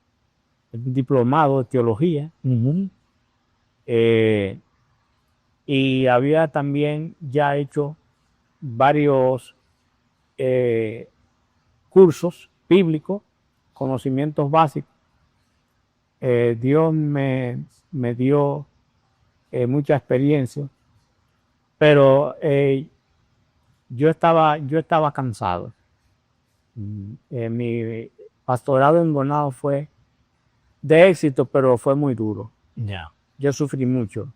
un diplomado de teología, y había también ya hecho varios cursos bíblicos, conocimientos básicos. Dios me dio mucha experiencia, pero yo estaba cansado. Mi pastorado en Bonao fue de éxito, pero fue muy duro. Ya. Yo sufrí mucho.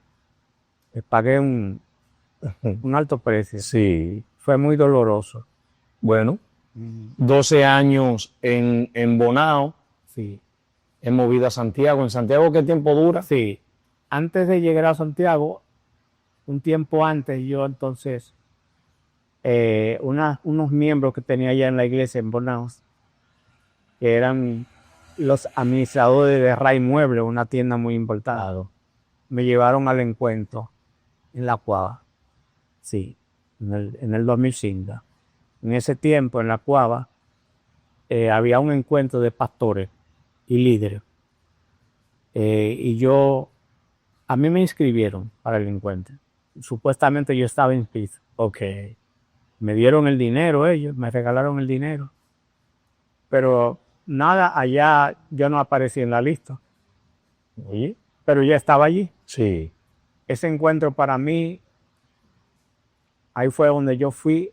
Pagué un alto precio. Sí. Fue muy doloroso. Bueno, 12 años en Bonao, Sí, hemos movido a Santiago. ¿En Santiago qué tiempo dura? sí. Antes de llegar a Santiago, un tiempo antes, yo entonces, unos miembros que tenía allá en la iglesia en Bonao, que eran los administradores de Ray Mueble, una tienda muy importante, Claro. me llevaron al encuentro en la Cuava. Sí, en el 2005. En ese tiempo, en la Cuava, había un encuentro de pastores y líderes. Y a mí me inscribieron para el encuentro. Supuestamente yo estaba inscrito. Ok. Me dieron el dinero ellos, me regalaron el dinero. Pero nada, allá yo no aparecí en la lista. ¿Y? Pero ya estaba allí. Sí. Ese encuentro para mí, ahí fue donde yo fui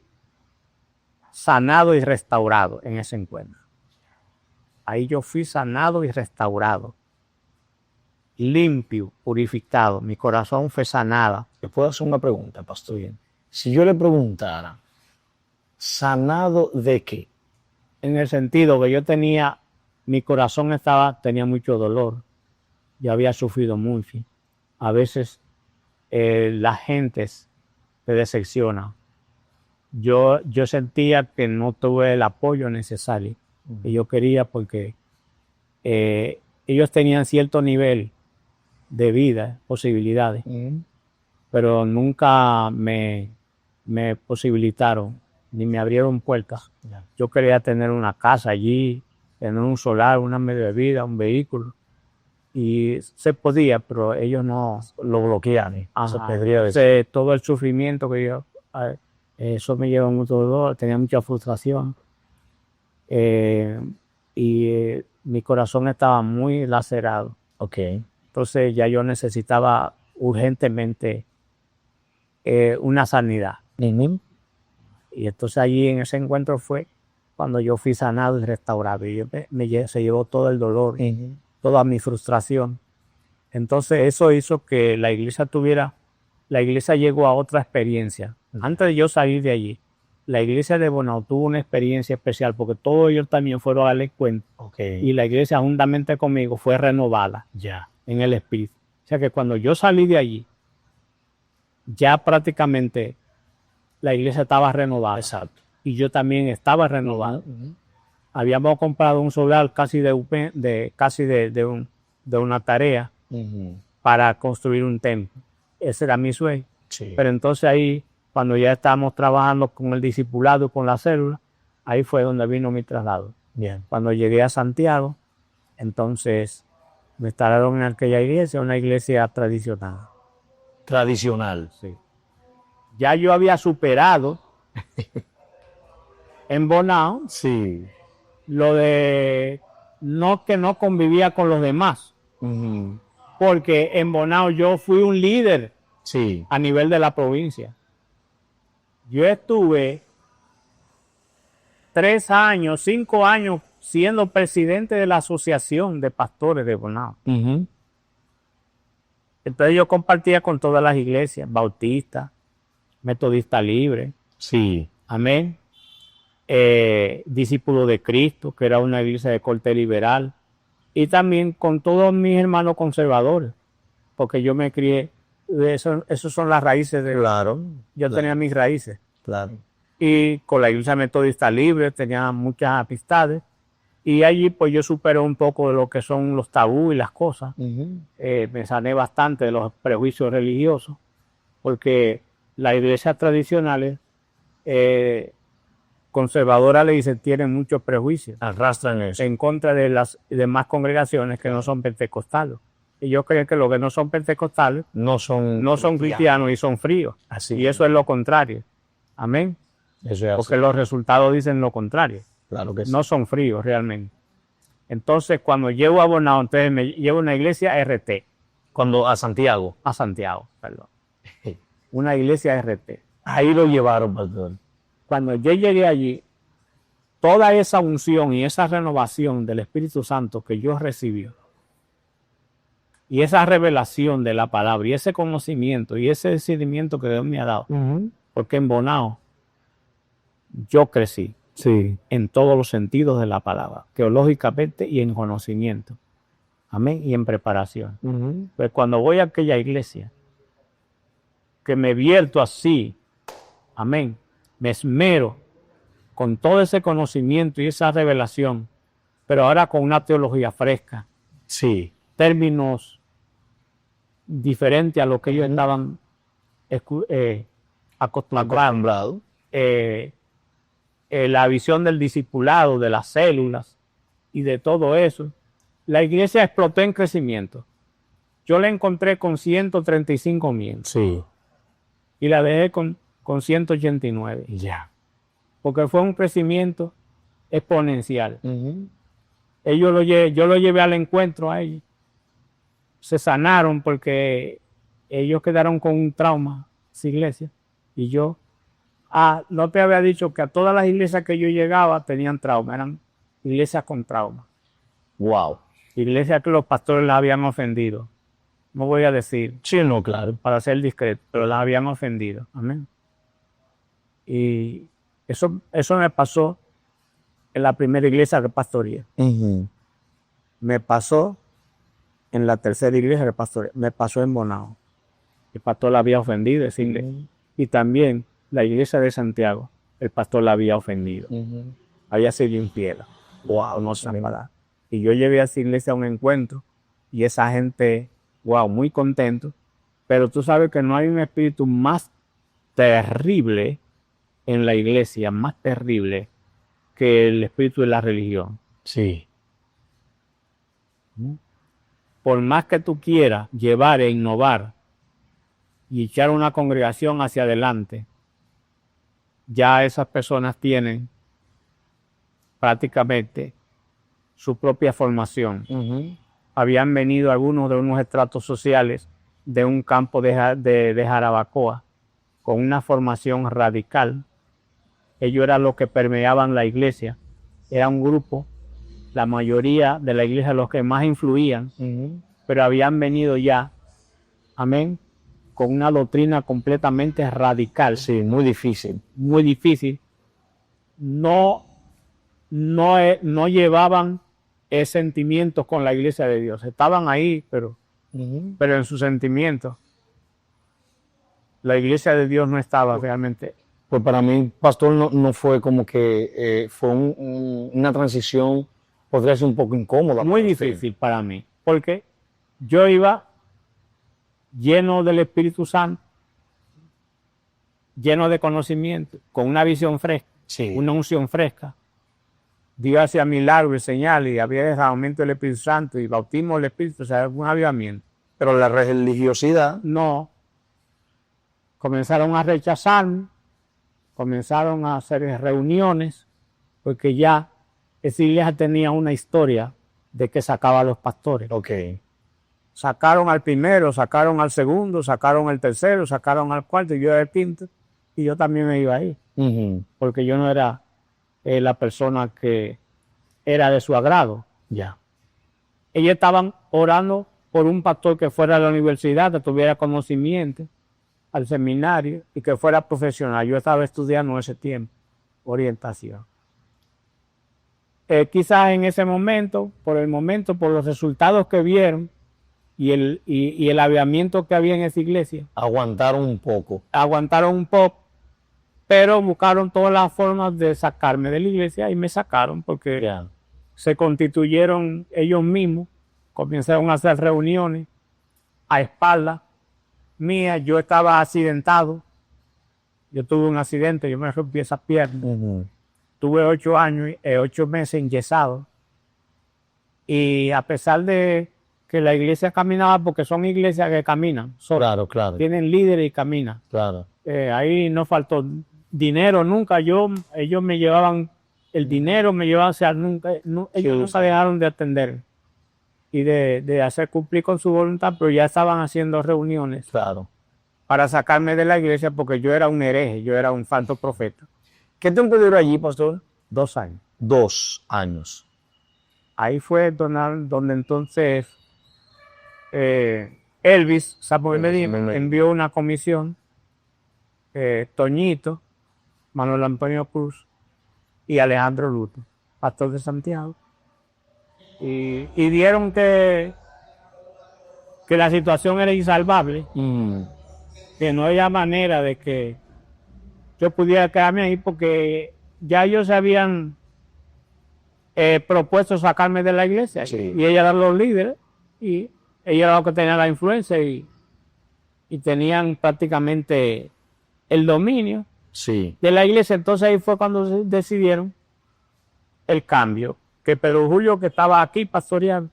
sanado y restaurado en ese encuentro. Ahí yo fui sanado y restaurado. Limpio, purificado. Mi corazón fue sanado. ¿Le puedo hacer una pregunta, pastor? Bien. Si yo le preguntara, ¿sanado de qué? En el sentido que yo mi corazón tenía mucho dolor. Yo había sufrido mucho. A veces las gentes te decepcionan. Yo sentía que no tuve el apoyo necesario que yo quería porque ellos tenían cierto nivel de vida, posibilidades, pero nunca me posibilitaron ni me abrieron puertas. Ya. Yo quería tener una casa allí, tener un solar, una medio de vida, un vehículo. Y se podía, pero ellos no. Lo bloquean. Se Ajá. podría decir. Entonces, todo el sufrimiento que yo, eso me lleva mucho dolor, tenía mucha frustración. Y mi corazón estaba muy lacerado. Ok. Entonces ya yo necesitaba urgentemente una sanidad. Y entonces allí en ese encuentro fue cuando yo fui sanado y restaurado. Y se llevó todo el dolor, toda mi frustración. Entonces eso hizo que la iglesia llegó a otra experiencia. Antes de yo salir de allí, la iglesia de Bonao tuvo una experiencia especial porque todos ellos también fueron al encuentro. Okay. Y la iglesia juntamente conmigo fue renovada en el espíritu. O sea que cuando yo salí de allí, ya prácticamente la iglesia estaba renovada. Exacto. Y yo también estaba renovado. Habíamos comprado un solar casi de una tarea para construir un templo. Ese era mi sueño. Sí. Pero entonces ahí, cuando ya estábamos trabajando con el discipulado, con la célula, ahí fue donde vino mi traslado. Bien. Cuando llegué a Santiago, entonces me instalaron en aquella iglesia, una iglesia tradicional. Tradicional. Sí. Ya yo había superado en Bonao Sí. lo de que no convivía con los demás. Porque en Bonao yo fui un líder a nivel de la provincia. Yo estuve 5 años siendo presidente de la Asociación de Pastores de Bonao. Entonces yo compartía con todas las iglesias, bautistas, metodistas libres. Sí. Amén. Discípulos de Cristo, que era una iglesia de corte liberal. y también con todos mis hermanos conservadores, porque yo me crié, esos son las raíces de... Claro. Yo tenía mis raíces. Claro. Y con la Iglesia Metodista Libre tenía muchas amistades. Y allí pues yo superé un poco de lo que son los tabús y las cosas. Me sané bastante de los prejuicios religiosos, porque las iglesias tradicionales conservadoras le dicen tienen muchos prejuicios. Arrastran eso. En contra de las demás congregaciones que no son pentecostales. Y yo creo que los que no son pentecostales No son cristianos y son fríos. Así Y eso es lo contrario. Amén. Eso es Porque así. los resultados dicen lo contrario. Claro que sí. No son fríos realmente. Entonces, cuando llego a Bonao, entonces me llevo a una iglesia RT. Cuando a Santiago. A Santiago, perdón. Una iglesia RT. Ahí lo llevaron, pastor. Cuando yo llegué allí, toda esa unción y esa renovación del Espíritu Santo que yo recibí, y esa revelación de la palabra, y ese conocimiento, y ese decidimiento que Dios me ha dado, porque en Bonao yo crecí. Sí. En todos los sentidos de la palabra, teológicamente y en conocimiento. Amén. Y en preparación. Pues cuando voy a aquella iglesia, que me vierto así, amén, me esmero con todo ese conocimiento y esa revelación, pero ahora con una teología fresca. Sí. Términos diferentes a lo que ellos estaban acostumbrados. La visión del discipulado, de las células y de todo eso, la iglesia explotó en crecimiento. Yo la encontré con 135 miembros. Sí. Y la dejé con 189. Ya. Porque fue un crecimiento exponencial. Yo lo llevé al encuentro a ellos. Se sanaron porque ellos quedaron con un trauma, esa iglesia. Y yo... no te había dicho que a todas las iglesias que yo llegaba tenían trauma, eran iglesias con trauma. Wow. Iglesias que los pastores las habían ofendido. No voy a decir. Sí, no, claro. Para ser discreto, pero las habían ofendido. Amén. Y eso me pasó en la primera iglesia que pastoreé. Me pasó en la tercera iglesia que pastoreé. Me pasó en Bonao. El pastor la había ofendido, decirle. Y también la iglesia de Santiago, el pastor la había ofendido. Había sido infiel. Wow, no se me va a dar. Y yo llevé a esa iglesia a un encuentro y esa gente, wow, muy contento. Pero tú sabes que no hay un espíritu más terrible en la iglesia, más terrible que el espíritu de la religión. Sí. Por más que tú quieras llevar e innovar y echar una congregación hacia adelante, ya esas personas tienen prácticamente su propia formación. Habían venido algunos de unos estratos sociales de un campo de Jarabacoa con una formación radical. Ellos eran los que permeaban la iglesia. Era un grupo, la mayoría de la iglesia, los que más influían, pero habían venido ya, amén, con una doctrina completamente radical. Sí, muy difícil. Muy difícil. No llevaban sentimientos con la iglesia de Dios. Estaban ahí, pero en sus sentimientos. La iglesia de Dios no estaba realmente. Pues para mí, pastor, no fue como que fue una transición, podría ser un poco incómoda. Muy difícil para mí, porque yo iba lleno del Espíritu Santo, lleno de conocimiento, con una visión fresca, una unción fresca. Dios hacía milagros y señales, y había derramamiento del Espíritu Santo y bautismo del Espíritu, o sea, un avivamiento. Pero la religiosidad... No. Comenzaron a rechazarme, comenzaron a hacer reuniones, porque ya esa iglesia tenía una historia de que sacaba a los pastores. Sacaron al primero, sacaron al segundo, sacaron al tercero, sacaron al cuarto, y yo era el quinto, y yo también me iba ahí, porque yo no era la persona que era de su agrado. Ya. Ellos estaban orando por un pastor que fuera a la universidad, que tuviera conocimiento, al seminario, y que fuera profesional. Yo estaba estudiando en ese tiempo orientación. quizás en ese momento, por los resultados que vieron y el aviamiento que había en esa iglesia, Aguantaron un poco. aguantaron un poco, pero buscaron todas las formas de sacarme de la iglesia y me sacaron porque Ya. se constituyeron ellos mismos, comenzaron a hacer reuniones a espaldas mías. Yo estaba accidentado, yo tuve un accidente, yo me rompí esa pierna. Tuve 8 años, 8 meses enyesado. Y a pesar de que la iglesia caminaba, porque son iglesias que caminan, Claro, claro, tienen líderes y caminan. claro. Ahí no faltó dinero nunca. Ellos me llevaban el dinero, me llevaban, o sea, ellos nunca dejaron de atender y de hacer cumplir con su voluntad, pero ya estaban haciendo reuniones Claro. para sacarme de la iglesia porque yo era un hereje, yo era un falso profeta. ¿Qué tiempo duró allí, pastor? 2 años. 2 años. Ahí fue donde entonces Elvis Samuel Medina envió una comisión, Toñito, Manuel Antonio Cruz y Alejandro Luto, pastor de Santiago, y dieron que la situación era insalvable, que no había manera de que yo pudiera quedarme ahí porque ya ellos se habían propuesto sacarme de la iglesia. Sí. Y ella eran los líderes y ella era los que tenían la influencia y tenían prácticamente el dominio Sí. de la iglesia. Entonces ahí fue cuando decidieron el cambio, que Pedro Julio, que estaba aquí pastoreando,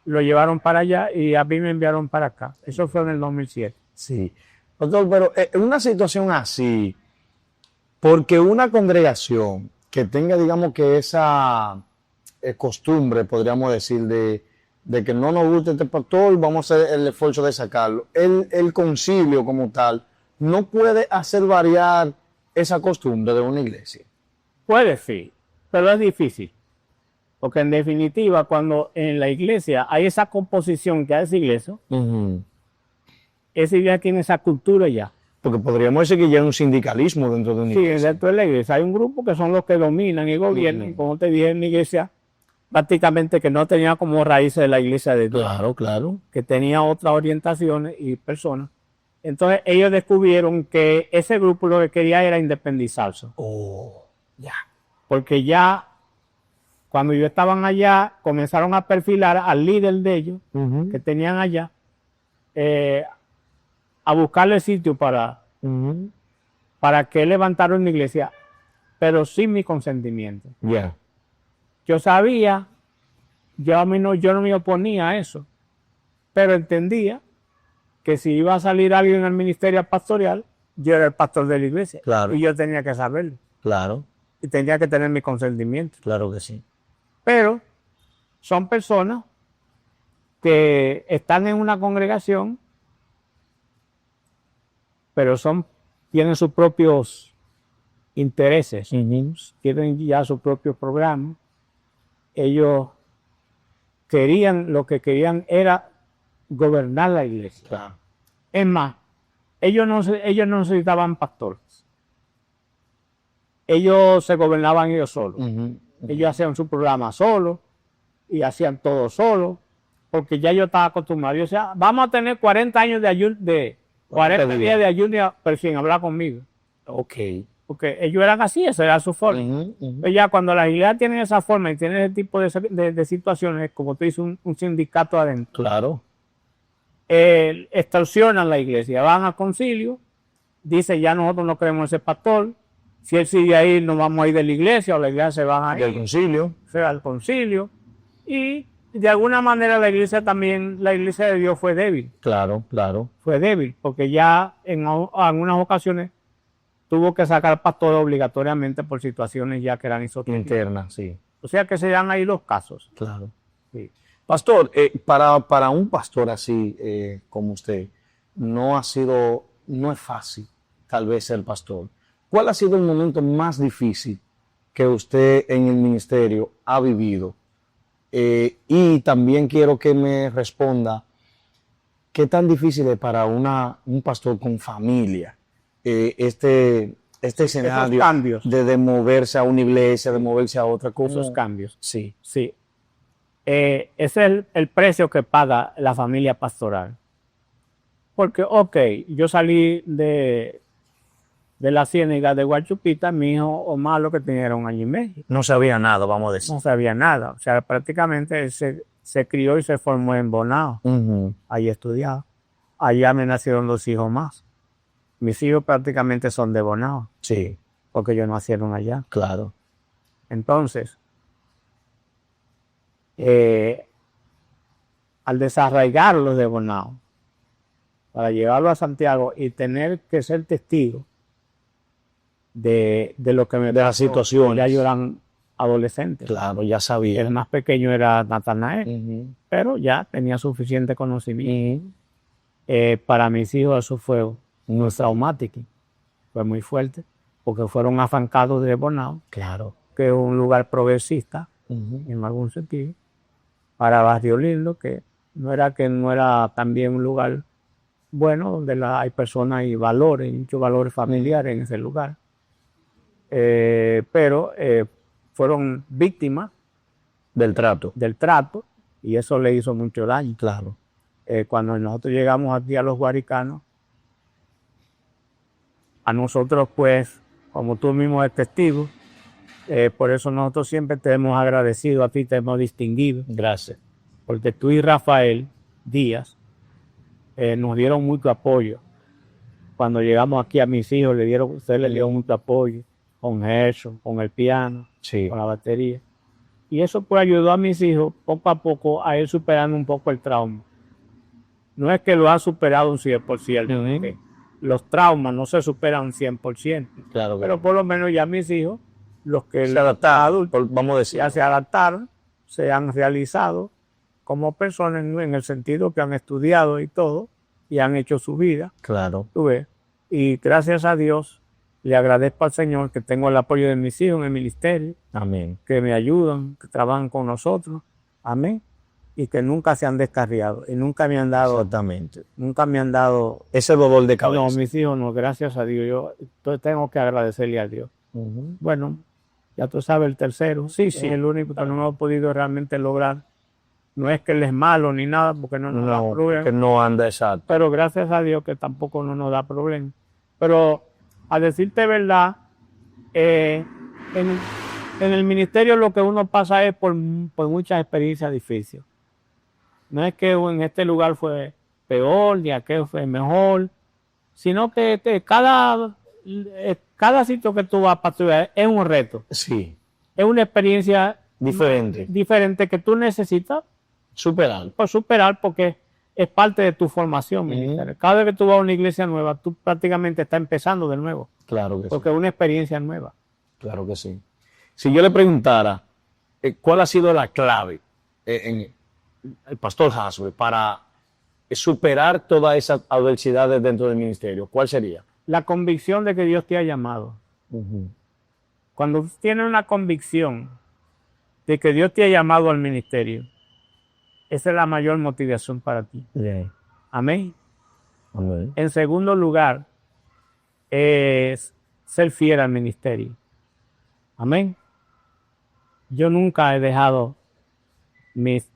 lo llevaron para allá y a mí me enviaron para acá. Eso fue en el 2007. Sí. Pastor, pero en una situación así, porque una congregación que tenga, digamos, que esa costumbre, podríamos decir, de que no nos gusta este pastor, vamos a hacer el esfuerzo de sacarlo. El concilio como tal no puede hacer variar esa costumbre de una iglesia. Puede sí, pero es difícil. Porque en definitiva, cuando en la iglesia hay esa composición que hace iglesia, esa iglesia tiene esa cultura ya. Porque podríamos decir que ya hay un sindicalismo dentro de una Sí, iglesia. dentro de la iglesia hay un grupo que son los que dominan y gobiernan. Como te dije, en la iglesia prácticamente que no tenía como raíces de la iglesia de Dios, Claro, claro. que tenía otras orientaciones y personas. Entonces ellos descubrieron que ese grupo lo que quería era independizarse. Oh, ya. Porque ya cuando ellos estaban allá, comenzaron a perfilar al líder de ellos, que tenían allá, a buscarle sitio para que él levantara una iglesia, pero sin mi consentimiento. Ya. Yo sabía, yo no me oponía a eso, pero entendía que si iba a salir alguien al ministerio pastoral, yo era el pastor de la iglesia. Claro. Y yo tenía que saberlo. Claro, Y tenía que tener mi consentimiento. claro que sí. Pero son personas que están en una congregación, pero tienen sus propios intereses, tienen ya sus propios programas. Ellos lo que querían era gobernar la iglesia. Claro. Es más, ellos no necesitaban pastores. Ellos se gobernaban ellos solos. Ellos hacían su programa solos y hacían todo solos, porque ya yo estaba acostumbrado. Yo decía, vamos a tener 40 años de ayuno, 40 días de ayuno, pero sin hablar conmigo. Ok. Porque ellos eran así, esa era su forma. Pero ya cuando las iglesias tienen esa forma y tienen ese tipo de situaciones, como tú dices, un sindicato adentro, Claro. extorsionan la iglesia, van al concilio, dicen ya nosotros no queremos ese pastor, si él sigue ahí nos vamos a ir de la iglesia o la iglesia se van a ir. Del concilio. Se va al concilio y de alguna manera la iglesia de Dios fue débil. Claro, claro. Fue débil porque ya en algunas ocasiones tuvo que sacar pastores obligatoriamente por situaciones ya que eran insostenibles. Interna, sí. O sea que se dan ahí los casos. Claro. Sí. Pastor, para un pastor así como usted, no es fácil tal vez ser pastor. ¿Cuál ha sido el momento más difícil que usted en el ministerio ha vivido? Y también quiero que me responda, ¿qué tan difícil es para un pastor con familia este este escenario cambios. de moverse a una iglesia, de moverse a otra cosa. Esos cambios. Sí. Sí. Ese es el precio que paga la familia pastoral. Porque, ok, yo salí de la ciénaga de Guachupita, mi hijo Omar lo que tenía era 1 año y medio. No sabía nada, vamos a decir. No sabía nada. O sea, prácticamente él se crió y se formó en Bonao. Ahí estudiaba. Allá me nacieron 2 hijos más. Mis hijos prácticamente son de Bonao. Sí. Porque ellos nacieron allá. Claro. Entonces, al desarraigarlos de Bonao, para llevarlo a Santiago y tener que ser testigo de lo que me de las situaciones. Ya yo eran adolescentes. Claro, ya sabía. El más pequeño era Natanael, pero ya tenía suficiente conocimiento. Para mis hijos eso fue muy traumático, fue muy fuerte, porque fueron afancados de Bonao, Claro. que es un lugar progresista, en algún sentido, para Barrio Lindo, que no era también un lugar bueno, donde hay personas y valores, muchos valores familiares en ese lugar. Pero fueron víctimas del trato y eso le hizo mucho daño. Claro. Cuando nosotros llegamos aquí a los Guaricanos, a nosotros pues, como tú mismo eres testigo, por eso nosotros siempre te hemos agradecido a ti, te hemos distinguido. Gracias. Porque tú y Rafael Díaz nos dieron mucho apoyo. Cuando llegamos aquí a mis hijos, ustedes le dieron mucho apoyo, con eso, con el piano, con la batería. Y eso pues ayudó a mis hijos poco a poco a ir superando un poco el trauma. No es que lo han superado un 100%, los traumas no se superan un 100%, claro, pero por lo menos ya mis hijos, los que se adaptaron, vamos a decir, ya se adaptaron, se han realizado como personas en el sentido que han estudiado y todo, y han hecho su vida. Claro. ¿Tú ves? Y gracias a Dios, le agradezco al Señor que tengo el apoyo de mis hijos en el ministerio. Amén. Que me ayudan, que trabajan con nosotros. Amén. Y que nunca se han descarriado y nunca me han dado. Exactamente. Nunca me han dado ese dolor de cabeza. No, mis hijos no, gracias a Dios. Yo tengo que agradecerle a Dios. Bueno, ya tú sabes el tercero. Sí, el único que no hemos podido realmente lograr. No es que él es malo ni nada, porque no nos da problema. Que no anda exacto. Pero gracias a Dios que tampoco no nos da problema. Pero a decirte verdad, en el ministerio lo que uno pasa es por muchas experiencias difíciles. No es que en este lugar fue peor, ni aquel fue mejor, sino que cada sitio que tú vas para estudiar es un reto. Sí. Es una experiencia diferente que tú necesitas superar. Porque es parte de tu formación militar. Cada vez que tú vas a una iglesia nueva, tú prácticamente estás empezando de nuevo. Claro que porque es una experiencia nueva. Claro que sí. Si yo le preguntara, ¿cuál ha sido la clave en el pastor Haswe para superar todas esas adversidades dentro del ministerio? ¿Cuál sería? La convicción de que Dios te ha llamado. Cuando tienes una convicción de que Dios te ha llamado al ministerio, esa es la mayor motivación para ti. Amén. Amén. En segundo lugar, es ser fiel al ministerio. Amén. Yo nunca he dejado mis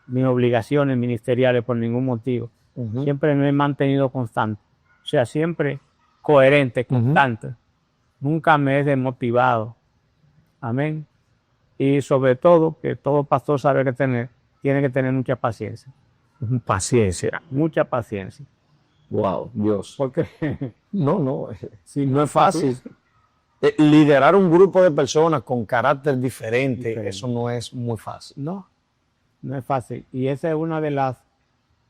obligaciones ministeriales por ningún motivo. Siempre me he mantenido constante. O sea, siempre coherente, constante. Nunca me he desmotivado. Amén. Y sobre todo, que todo pastor tiene que tener mucha paciencia. Paciencia. Mucha paciencia. Wow, Dios. Porque no sí, es fácil. Liderar un grupo de personas con carácter diferente, eso no es muy fácil. No es fácil. Y esa es una de las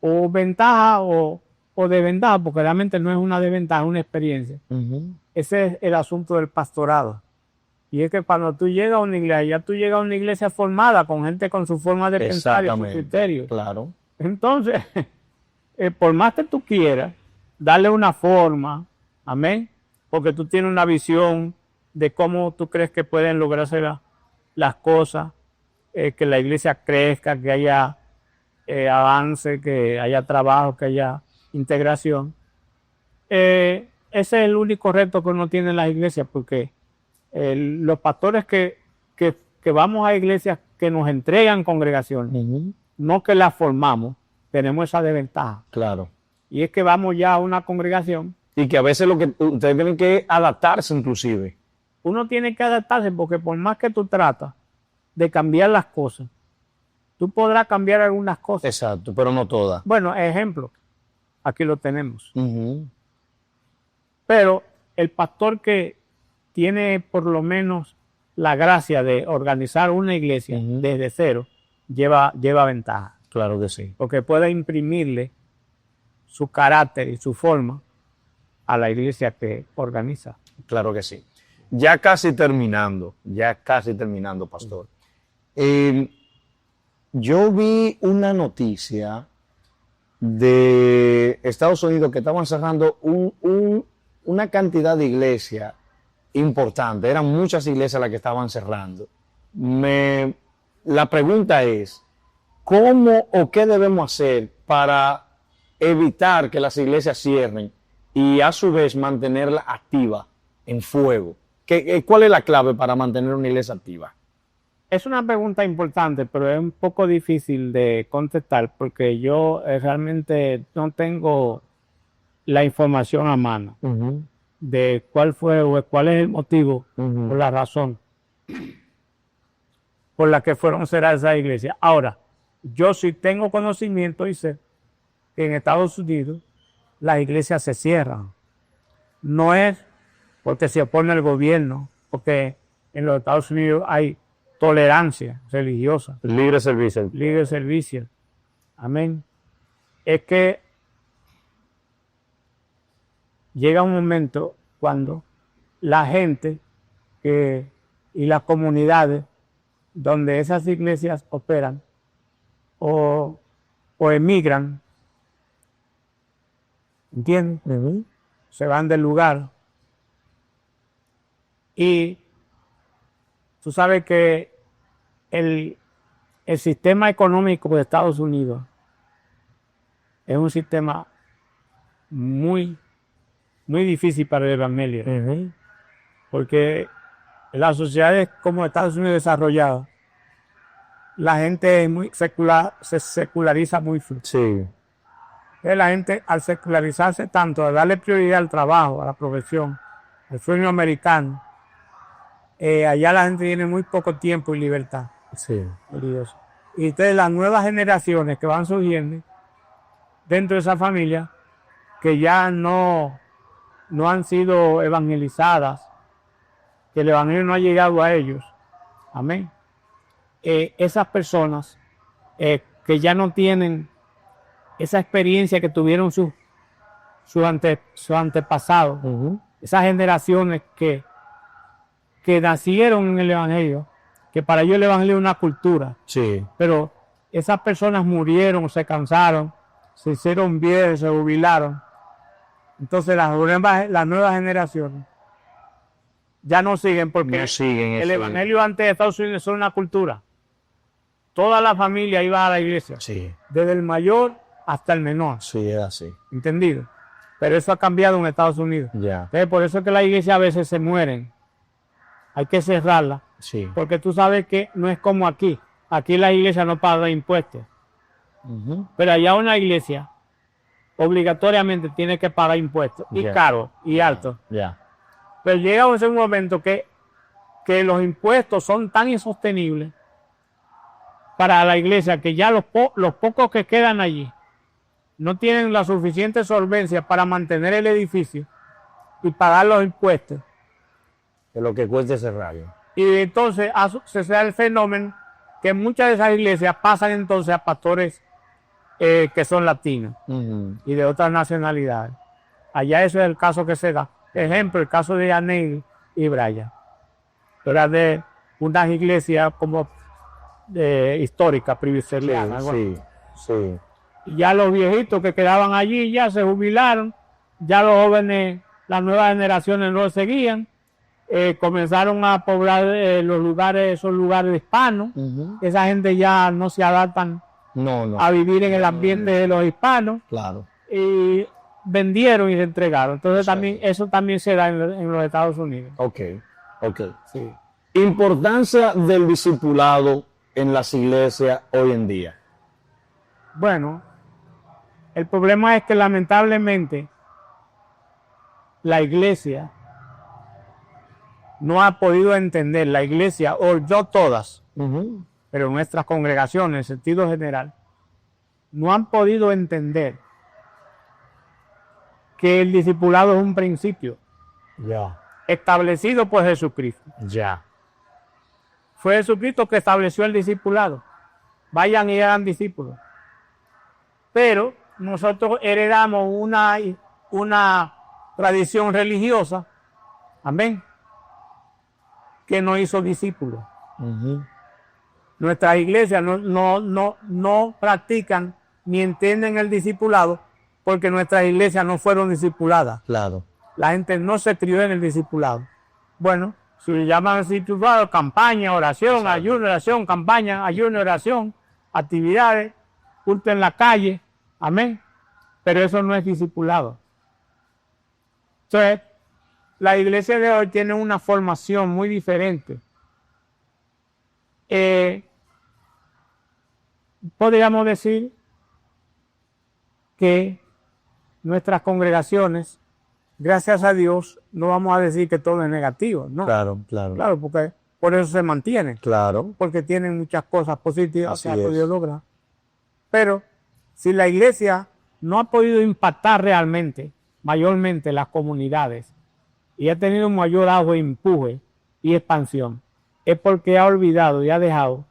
ventajas o desventajas, porque realmente no es una desventaja, es una experiencia. Ese es el asunto del pastorado. Y es que cuando tú llegas a una iglesia, ya tú llegas a una iglesia formada, con gente con su forma de pensar y sus criterios. Claro. Entonces, por más que tú quieras darle una forma, amén, porque tú tienes una visión de cómo tú crees que pueden lograrse las cosas, que la iglesia crezca, que haya avance, que haya trabajo, que haya integración. ese es el único reto que uno tiene en las iglesias, porque los pastores que vamos a iglesias que nos entregan congregaciones, no que las formamos, tenemos esa desventaja. Claro. Y es que vamos ya a una congregación. Y que a veces lo que ustedes tienen que adaptarse inclusive. Uno tiene que adaptarse porque por más que tú tratas de cambiar las cosas, tú podrás cambiar algunas cosas. Exacto, pero no todas. Bueno, ejemplo, aquí lo tenemos. Pero el pastor que tiene por lo menos la gracia de organizar una iglesia desde cero, lleva ventaja. Claro que sí. Porque puede imprimirle su carácter y su forma a la iglesia que organiza. Claro que sí. Ya casi terminando, pastor. Yo vi una noticia de Estados Unidos que estaban cerrando una cantidad de iglesias importante. Eran muchas iglesias las que estaban cerrando. La pregunta es, ¿cómo o qué debemos hacer para evitar que las iglesias cierren y a su vez mantenerla activa en fuego? ¿Cuál es la clave para mantener una iglesia activa? Es una pregunta importante, pero es un poco difícil de contestar porque yo realmente no tengo la información a mano de cuál fue o cuál es el motivo o la razón por la que fueron cerradas esas iglesias. Ahora, yo sí tengo conocimiento y sé que en Estados Unidos las iglesias se cierran. No es porque se opone el gobierno, porque en los Estados Unidos hay tolerancia religiosa. Libre servicio. Libre servicio. Amén. Es que llega un momento cuando la gente y las comunidades donde esas iglesias operan o emigran, ¿entiendes? Se van del lugar. Y tú sabes que el sistema económico de Estados Unidos es un sistema muy, muy difícil para el evangelio. Porque en las sociedades como Estados Unidos desarrolladas, la gente es muy se seculariza muy fácil. Sí. La gente, al secularizarse tanto, a darle prioridad al trabajo, a la profesión, al sueño americano, allá la gente tiene muy poco tiempo y libertad. Sí. Y entonces las nuevas generaciones que van surgiendo dentro de esa familia, que ya no han sido evangelizadas, que el evangelio no ha llegado a ellos. Amén. Esas personas que ya no tienen esa experiencia que tuvieron sus antepasados, esas generaciones que nacieron en el evangelio, que para ellos el evangelio es una cultura. Sí. Pero esas personas murieron, se cansaron, se hicieron viejos, se jubilaron. Entonces las nuevas generaciones ya no siguen porque no siguen el evangelio antes de Estados Unidos era una cultura. Toda la familia iba a la iglesia. Sí. Desde el mayor hasta el menor. Sí, es así. ¿Entendido? Pero eso ha cambiado en Estados Unidos. Ya. Entonces, por eso es que las iglesias a veces se mueren. Hay que cerrarlas. Sí. Porque tú sabes que no es como aquí. Aquí la iglesia no paga impuestos. Pero allá una iglesia obligatoriamente tiene que pagar impuestos. Y caro y alto. Ya. Pero llega un momento que los impuestos son tan insostenibles para la iglesia que ya los pocos que quedan allí no tienen la suficiente solvencia para mantener el edificio y pagar los impuestos. Es lo que cuesta cerrarlo. Y entonces se da el fenómeno que muchas de esas iglesias pasan entonces a pastores que son latinos y de otras nacionalidades. Allá eso es el caso que se da. Ejemplo, el caso de Anel y Brian. Era de unas iglesias como históricas, presbiterianas. Sí. Y ya los viejitos que quedaban allí ya se jubilaron, ya los jóvenes, las nuevas generaciones no seguían, comenzaron a poblar esos lugares hispanos. Esa gente ya no se adaptan a vivir en el ambiente de los hispanos. Claro. Y vendieron y se entregaron. Entonces Sí. también eso también se da en los Estados Unidos. Ok, ok. Sí. Importancia del discipulado en las iglesias hoy en día. Bueno, el problema es que lamentablemente la iglesia no ha podido entender, la iglesia, o no todas, pero nuestras congregaciones en sentido general, no han podido entender que el discipulado es un principio Ya, establecido por Jesucristo. ya. Fue Jesucristo que estableció el discipulado. Vayan y hagan discípulos. Pero nosotros heredamos una tradición religiosa, amén, que no hizo discípulos. Nuestras iglesias no practican ni entienden el discipulado porque nuestras iglesias no fueron discipuladas. Claro. La gente no se crió en el discipulado. Bueno, si le llaman discipulado, campaña, oración, Exacto. ayuno, oración, campaña, ayuno, oración, actividades, culto en la calle, amén. Pero eso no es discipulado. Entonces, la iglesia de hoy tiene una formación muy diferente. Podríamos decir que nuestras congregaciones, gracias a Dios, no vamos a decir que todo es negativo, ¿no? Claro, claro. Claro, porque por eso se mantienen, Claro. porque tienen muchas cosas positivas Así que ha es. podido lograr. Pero si la iglesia no ha podido impactar realmente, mayormente las comunidades, y ha tenido un mayor auge, empuje y expansión, es porque ha olvidado y ha dejado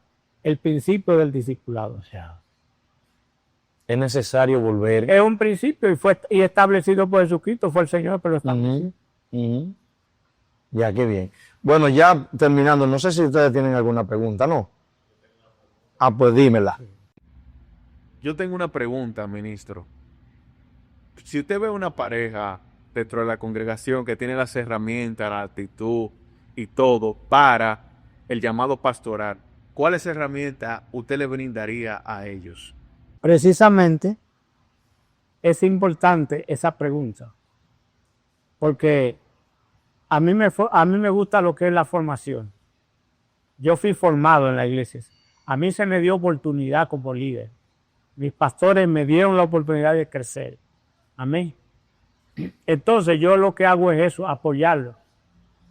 el principio del discipulado. O sea, es necesario volver. Es un principio y establecido por Jesucristo, fue el Señor, pero estableció. Ya, qué bien. Bueno, ya terminando, no sé si ustedes tienen alguna pregunta, ¿no? Ah, pues dímela. Yo tengo una pregunta, ministro. Si usted ve una pareja dentro de la congregación que tiene las herramientas, la actitud y todo para el llamado pastoral, ¿cuáles herramientas usted le brindaría a ellos? Precisamente es importante esa pregunta, porque a mí me gusta lo que es la formación. Yo fui formado en la iglesia. A mí se me dio oportunidad como líder. Mis pastores me dieron la oportunidad de crecer. Amén. Entonces yo lo que hago es eso, apoyarlo,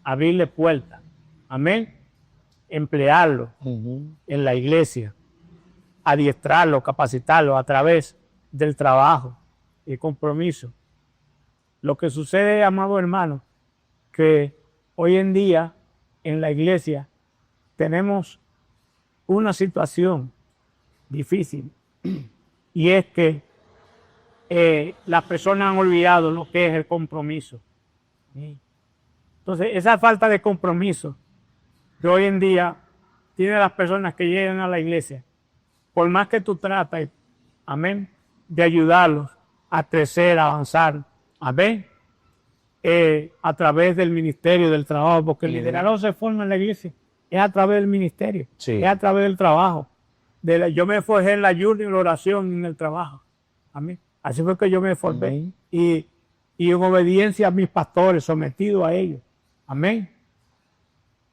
abrirle puertas. Amén. Emplearlo en la iglesia, adiestrarlo, capacitarlo a través del trabajo y compromiso. Lo que sucede, amado hermano, que hoy en día en la iglesia tenemos una situación difícil y es que las personas han olvidado lo que es el compromiso. Entonces, esa falta de compromiso que hoy en día tiene las personas que llegan a la iglesia, por más que tú trates, amén, de ayudarlos a crecer, a avanzar, amén, a través del ministerio, del trabajo, porque el liderazgo se forma en la iglesia, es a través del ministerio, Sí. es a través del trabajo. Yo me forjé en la ayuno y en la oración y en el trabajo, amén. Así fue que yo me formé. Amén. Y en obediencia a mis pastores, sometido a ellos, amén.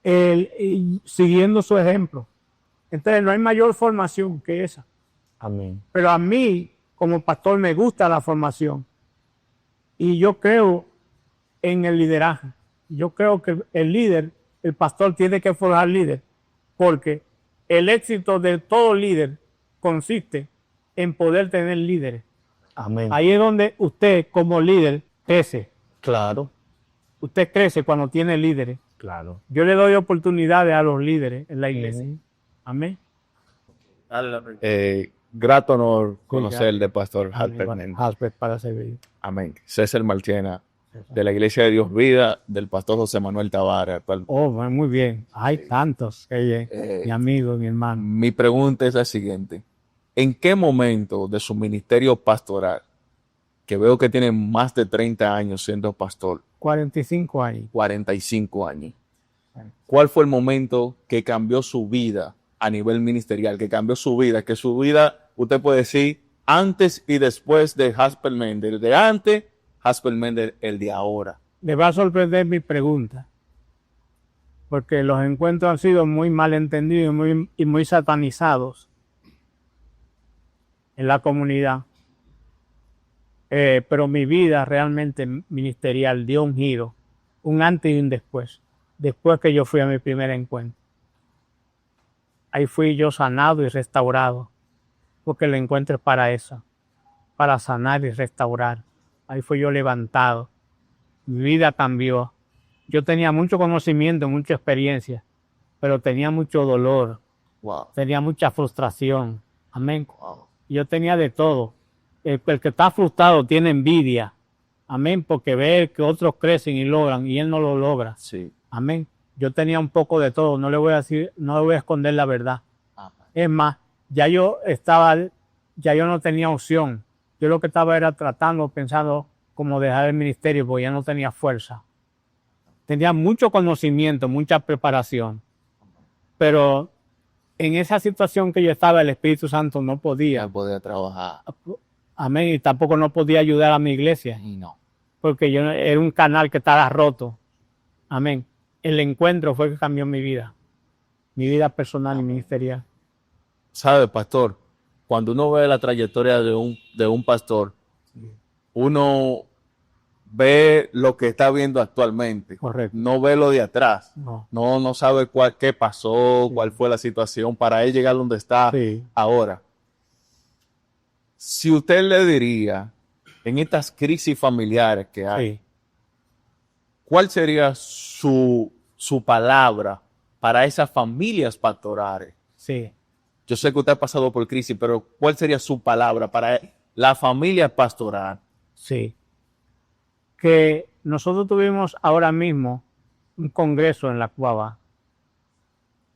Y siguiendo su ejemplo. Entonces no hay mayor formación que esa. Amén. Pero a mí, como pastor, me gusta la formación. Y yo creo en el lideraje. Yo creo que el líder, el pastor tiene que forjar líder. Porque el éxito de todo líder consiste en poder tener líderes. Amén. Ahí es donde usted como líder crece. Claro, Usted crece cuando tiene líderes. claro. Yo le doy oportunidades a los líderes en la iglesia. Amén. Grato honor conocer gracias. de Pastor Amén. Halper Méndez. Halper para servir. Amén. César Marchena, de la Iglesia de Dios Vida, del Pastor José Manuel Tavares. Oh, muy bien. Hay tantos. Mi amigo, mi hermano. Mi pregunta es la siguiente. ¿En qué momento de su ministerio pastoral, que veo que tiene más de 30 años siendo pastor, 45 años. 45 años, cuál fue el momento que cambió su vida a nivel ministerial, que cambió su vida, que su vida, usted puede decir, antes y después de Halper Méndez, de antes Haskell Méndez, el de ahora? Le va a sorprender mi pregunta, porque los encuentros han sido muy mal entendidos y muy satanizados en la comunidad. Pero mi vida realmente ministerial dio un giro, un antes y un después que yo fui a mi primer encuentro. Ahí fui yo sanado y restaurado, porque el encuentro es para eso, para sanar y restaurar. Ahí fui yo levantado, mi vida cambió. Yo tenía mucho conocimiento, mucha experiencia, pero tenía mucho dolor, Wow. tenía mucha frustración. Amén. Wow. Yo tenía de todo. El que está frustrado tiene envidia. Amén, porque ve que otros crecen y logran y él no lo logra. Sí. Amén. Yo tenía un poco de todo, no le voy a decir, no le voy a esconder la verdad. Amén. Es más, ya yo no tenía opción. Yo lo que estaba era tratando, pensando cómo dejar el ministerio, porque ya no tenía fuerza. Tenía mucho conocimiento, mucha preparación, pero en esa situación que yo estaba, el Espíritu Santo no Ya podía. podía trabajar. Amén. Y tampoco no podía ayudar a mi iglesia, Y no. porque yo era un canal que estaba roto. Amén. El encuentro fue que cambió mi vida personal y ministerial. ¿Sabe, pastor? Cuando uno ve la trayectoria de un pastor, uno ve lo que está viendo actualmente. Correcto. No ve lo de atrás. No. No sabe qué pasó, cuál fue la situación para él llegar donde está Sí. ahora. Si usted le diría, en estas crisis familiares que hay, Sí. ¿cuál sería su palabra para esas familias pastorales? Sí. Yo sé que usted ha pasado por crisis, pero ¿cuál sería su palabra para la familia pastoral? Sí. Que nosotros tuvimos ahora mismo un congreso en la Cuava,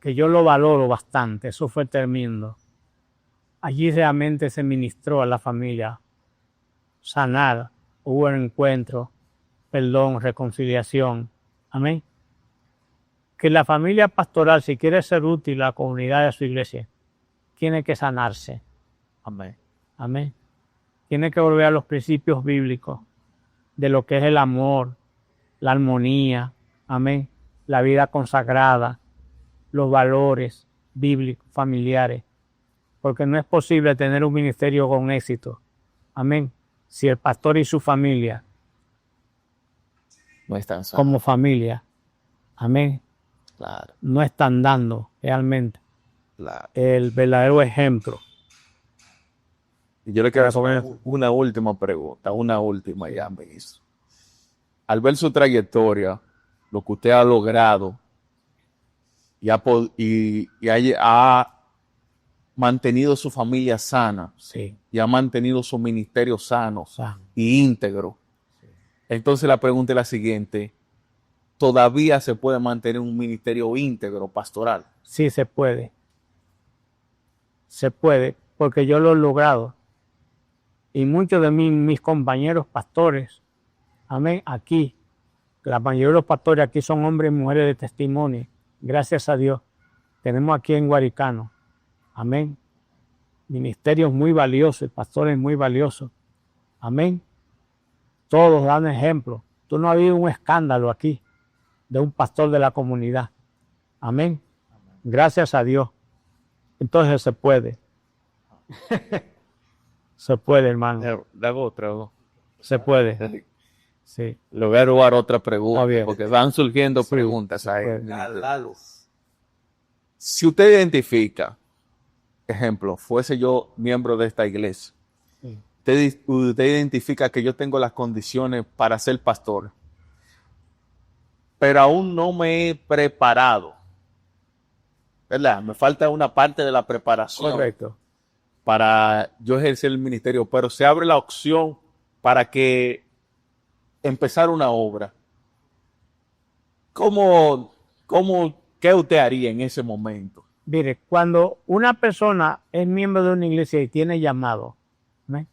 que yo lo valoro bastante, eso fue tremendo. Allí realmente se ministró a la familia, sanar, hubo encuentro, perdón, reconciliación. Amén. Que la familia pastoral, si quiere ser útil a la comunidad de su iglesia, tiene que sanarse. Amén. Amén. Tiene que volver a los principios bíblicos de lo que es el amor, la armonía, amén, la vida consagrada, los valores bíblicos, familiares, porque no es posible tener un ministerio con éxito, amén, si el pastor y su familia, No están sanos. como familia, amén, Claro, no están dando realmente claro. el verdadero ejemplo. Y yo le quiero hacer una última pregunta, una última ya, ministro. Al ver su trayectoria, lo que usted ha logrado ha mantenido su familia sana Sí, y ha mantenido su ministerio sano sano. y íntegro. Entonces la pregunta es la siguiente: ¿todavía se puede mantener un ministerio íntegro pastoral? Sí se puede. Se puede, porque yo lo he logrado. Y muchos de mis compañeros pastores, amén, aquí, la mayoría de los pastores aquí son hombres y mujeres de testimonio. Gracias a Dios. Tenemos aquí en Guaricano, amén, ministerios muy valiosos, pastores muy valiosos. Amén. Todos dan ejemplo. Tú no has habido un escándalo aquí de un pastor de la comunidad. Amén. Gracias a Dios. Entonces se puede. Se puede, hermano. Le hago otra. Se puede. Sí. Le voy a robar otra pregunta, Está bien. porque van surgiendo preguntas ahí. Pues. Si usted identifica, ejemplo, fuese yo miembro de esta iglesia, Sí. usted identifica que yo tengo las condiciones para ser pastor, pero aún no me he preparado, ¿verdad? Me falta una parte de la preparación Correcto. para yo ejercer el ministerio, pero se abre la opción para que empezar una obra. ¿Qué usted haría en ese momento? Mire, cuando una persona es miembro de una iglesia y tiene llamado, ¿ven?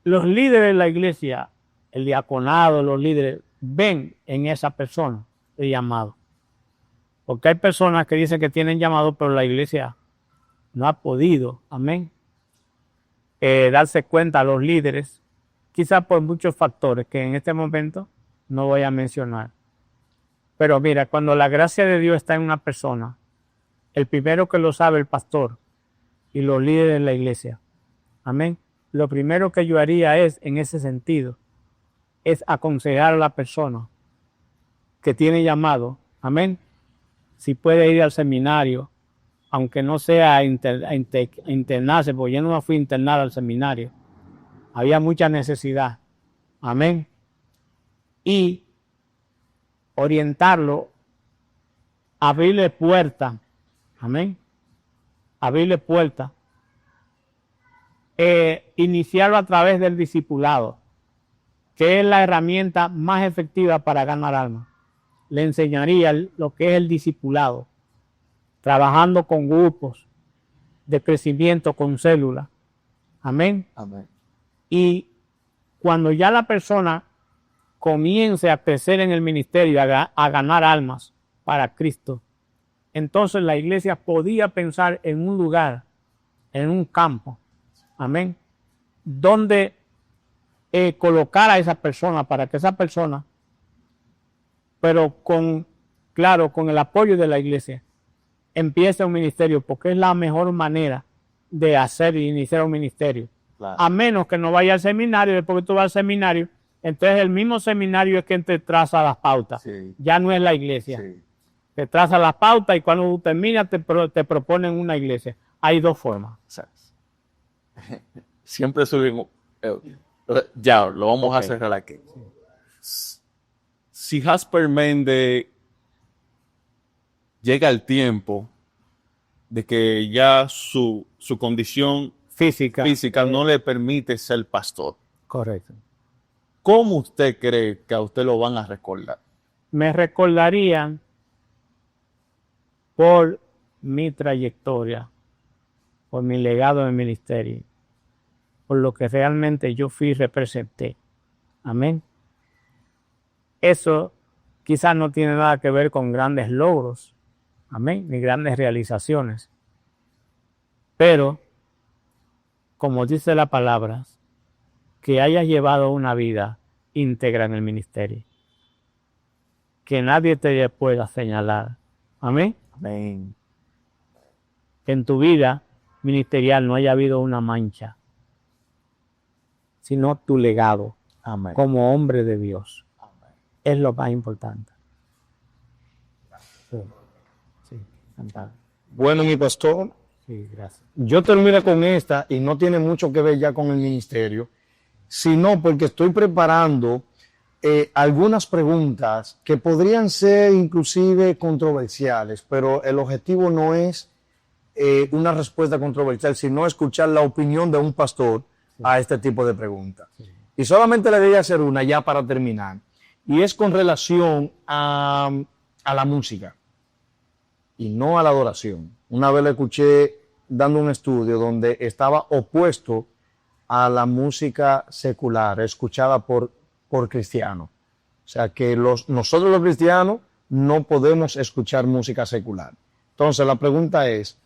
Los líderes de la iglesia, el diaconado, los líderes, ven en esa persona el llamado. Porque hay personas que dicen que tienen llamado, pero la iglesia no ha podido, amén, darse cuenta a los líderes quizás por muchos factores que en este momento no voy a mencionar. Pero mira, cuando la gracia de Dios está en una persona, el primero que lo sabe el pastor y los líderes de la iglesia. Amén. Lo primero que yo haría es, en ese sentido, es aconsejar a la persona que tiene llamado. Amén. Si puede ir al seminario, aunque no sea a internarse, porque yo no me fui a internar al seminario. Había mucha necesidad. Amén. Y orientarlo, abrirle puertas. Amén. Abrirle puertas. Iniciarlo a través del discipulado, que es la herramienta más efectiva para ganar almas. Le enseñaría lo que es el discipulado, trabajando con grupos de crecimiento, con células. Amén. Amén. Y cuando ya la persona comience a crecer en el ministerio, a ganar almas para Cristo, entonces la iglesia podía pensar en un lugar, en un campo, amén, donde colocar a esa persona para que esa persona, pero con el apoyo de la iglesia, empiece un ministerio, porque es la mejor manera de hacer y iniciar un ministerio. Claro. A menos que no vaya al seminario. Después que tú vas al seminario, entonces el mismo seminario es quien te traza las pautas. Sí. Ya no es la iglesia. Sí. Te traza las pautas y cuando tú terminas te proponen una iglesia. Hay dos formas. Siempre subimos. Ya, lo vamos a cerrar aquí. Si Jasper Méndez llega el tiempo de que ya su condición física no le permite ser pastor. Correcto. ¿Cómo usted cree que a usted lo van a recordar? Me recordarían por mi trayectoria, por mi legado en el ministerio, por lo que realmente yo fui y representé. Amén. Eso quizás no tiene nada que ver con grandes logros, amén, ni grandes realizaciones. Pero, como dice la palabra, que hayas llevado una vida íntegra en el ministerio. Que nadie te pueda señalar. Amén. Amén. Que en tu vida ministerial no haya habido una mancha, sino tu legado. Amén. Como hombre de Dios. Amén. Es lo más importante. Sí. Bueno, mi pastor. Sí, gracias. Yo terminé con esta y no tiene mucho que ver ya con el ministerio, sino porque estoy preparando algunas preguntas que podrían ser inclusive controversiales, pero el objetivo no es una respuesta controversial, sino escuchar la opinión de un pastor a este tipo de preguntas. Sí. Y solamente le voy a hacer una ya para terminar, y es con relación a la música y no a la adoración. Una vez le escuché dando un estudio donde estaba opuesto a la música secular, escuchada por cristianos. O sea que nosotros los cristianos no podemos escuchar música secular. Entonces la pregunta es,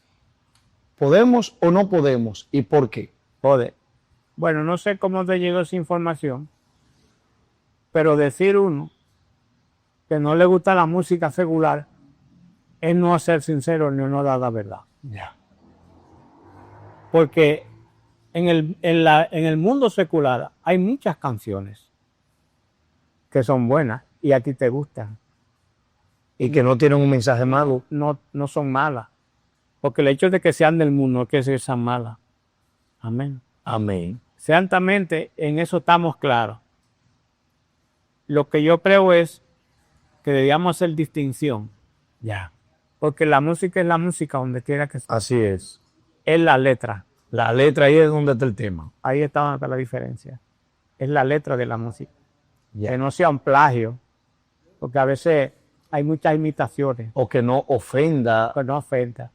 ¿podemos o no podemos? ¿Y por qué? Bueno, no sé cómo te llegó esa información, pero decir uno que no le gusta la música secular es no ser sincero ni no dar la verdad. Yeah. Porque en el mundo secular hay muchas canciones que son buenas y a ti te gustan. Y que no tienen un mensaje malo. No son malas. Porque el hecho de que sean del mundo no es que sean malas. Amén. Amén. Ciertamente en eso estamos claros. Lo que yo creo es que debíamos hacer distinción. Ya. Porque la música es la música donde quiera que sea. Así es. Es la letra. La letra ahí es donde está el tema. Ahí está la diferencia. Es la letra de la música. Yeah. Que no sea un plagio. Porque a veces hay muchas imitaciones. O que no ofenda. Que no ofenda.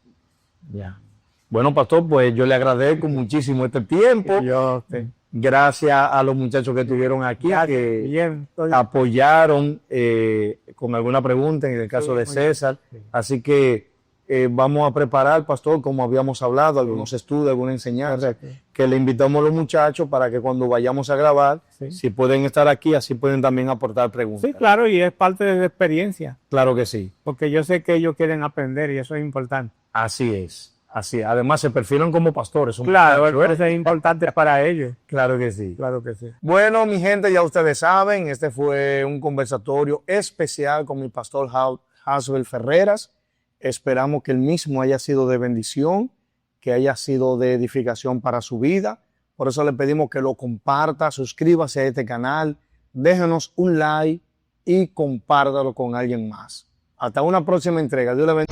Ya. Yeah. Bueno, pastor, pues yo le agradezco muchísimo este tiempo. Gracias a los muchachos que estuvieron aquí, que apoyaron con alguna pregunta, en el caso de César. Así que vamos a preparar, pastor, como habíamos hablado, algunos estudios, alguna enseñanza, que le invitamos a los muchachos para que cuando vayamos a grabar, si pueden estar aquí, así pueden también aportar preguntas. Sí, claro, y es parte de la experiencia, Claro que sí. porque yo sé que ellos quieren aprender y eso es importante. Así es. Así es. Además, se perfilan como pastores. Son Claro, muchachos, eso es importante para ellos. Claro que sí. Claro que sí. Bueno, mi gente, ya ustedes saben, este fue un conversatorio especial con mi pastor Hasbel Ferreras. Esperamos que el mismo haya sido de bendición, que haya sido de edificación para su vida. Por eso le pedimos que lo comparta, suscríbase a este canal, déjenos un like y compártalo con alguien más. Hasta una próxima entrega. Dios le bendiga.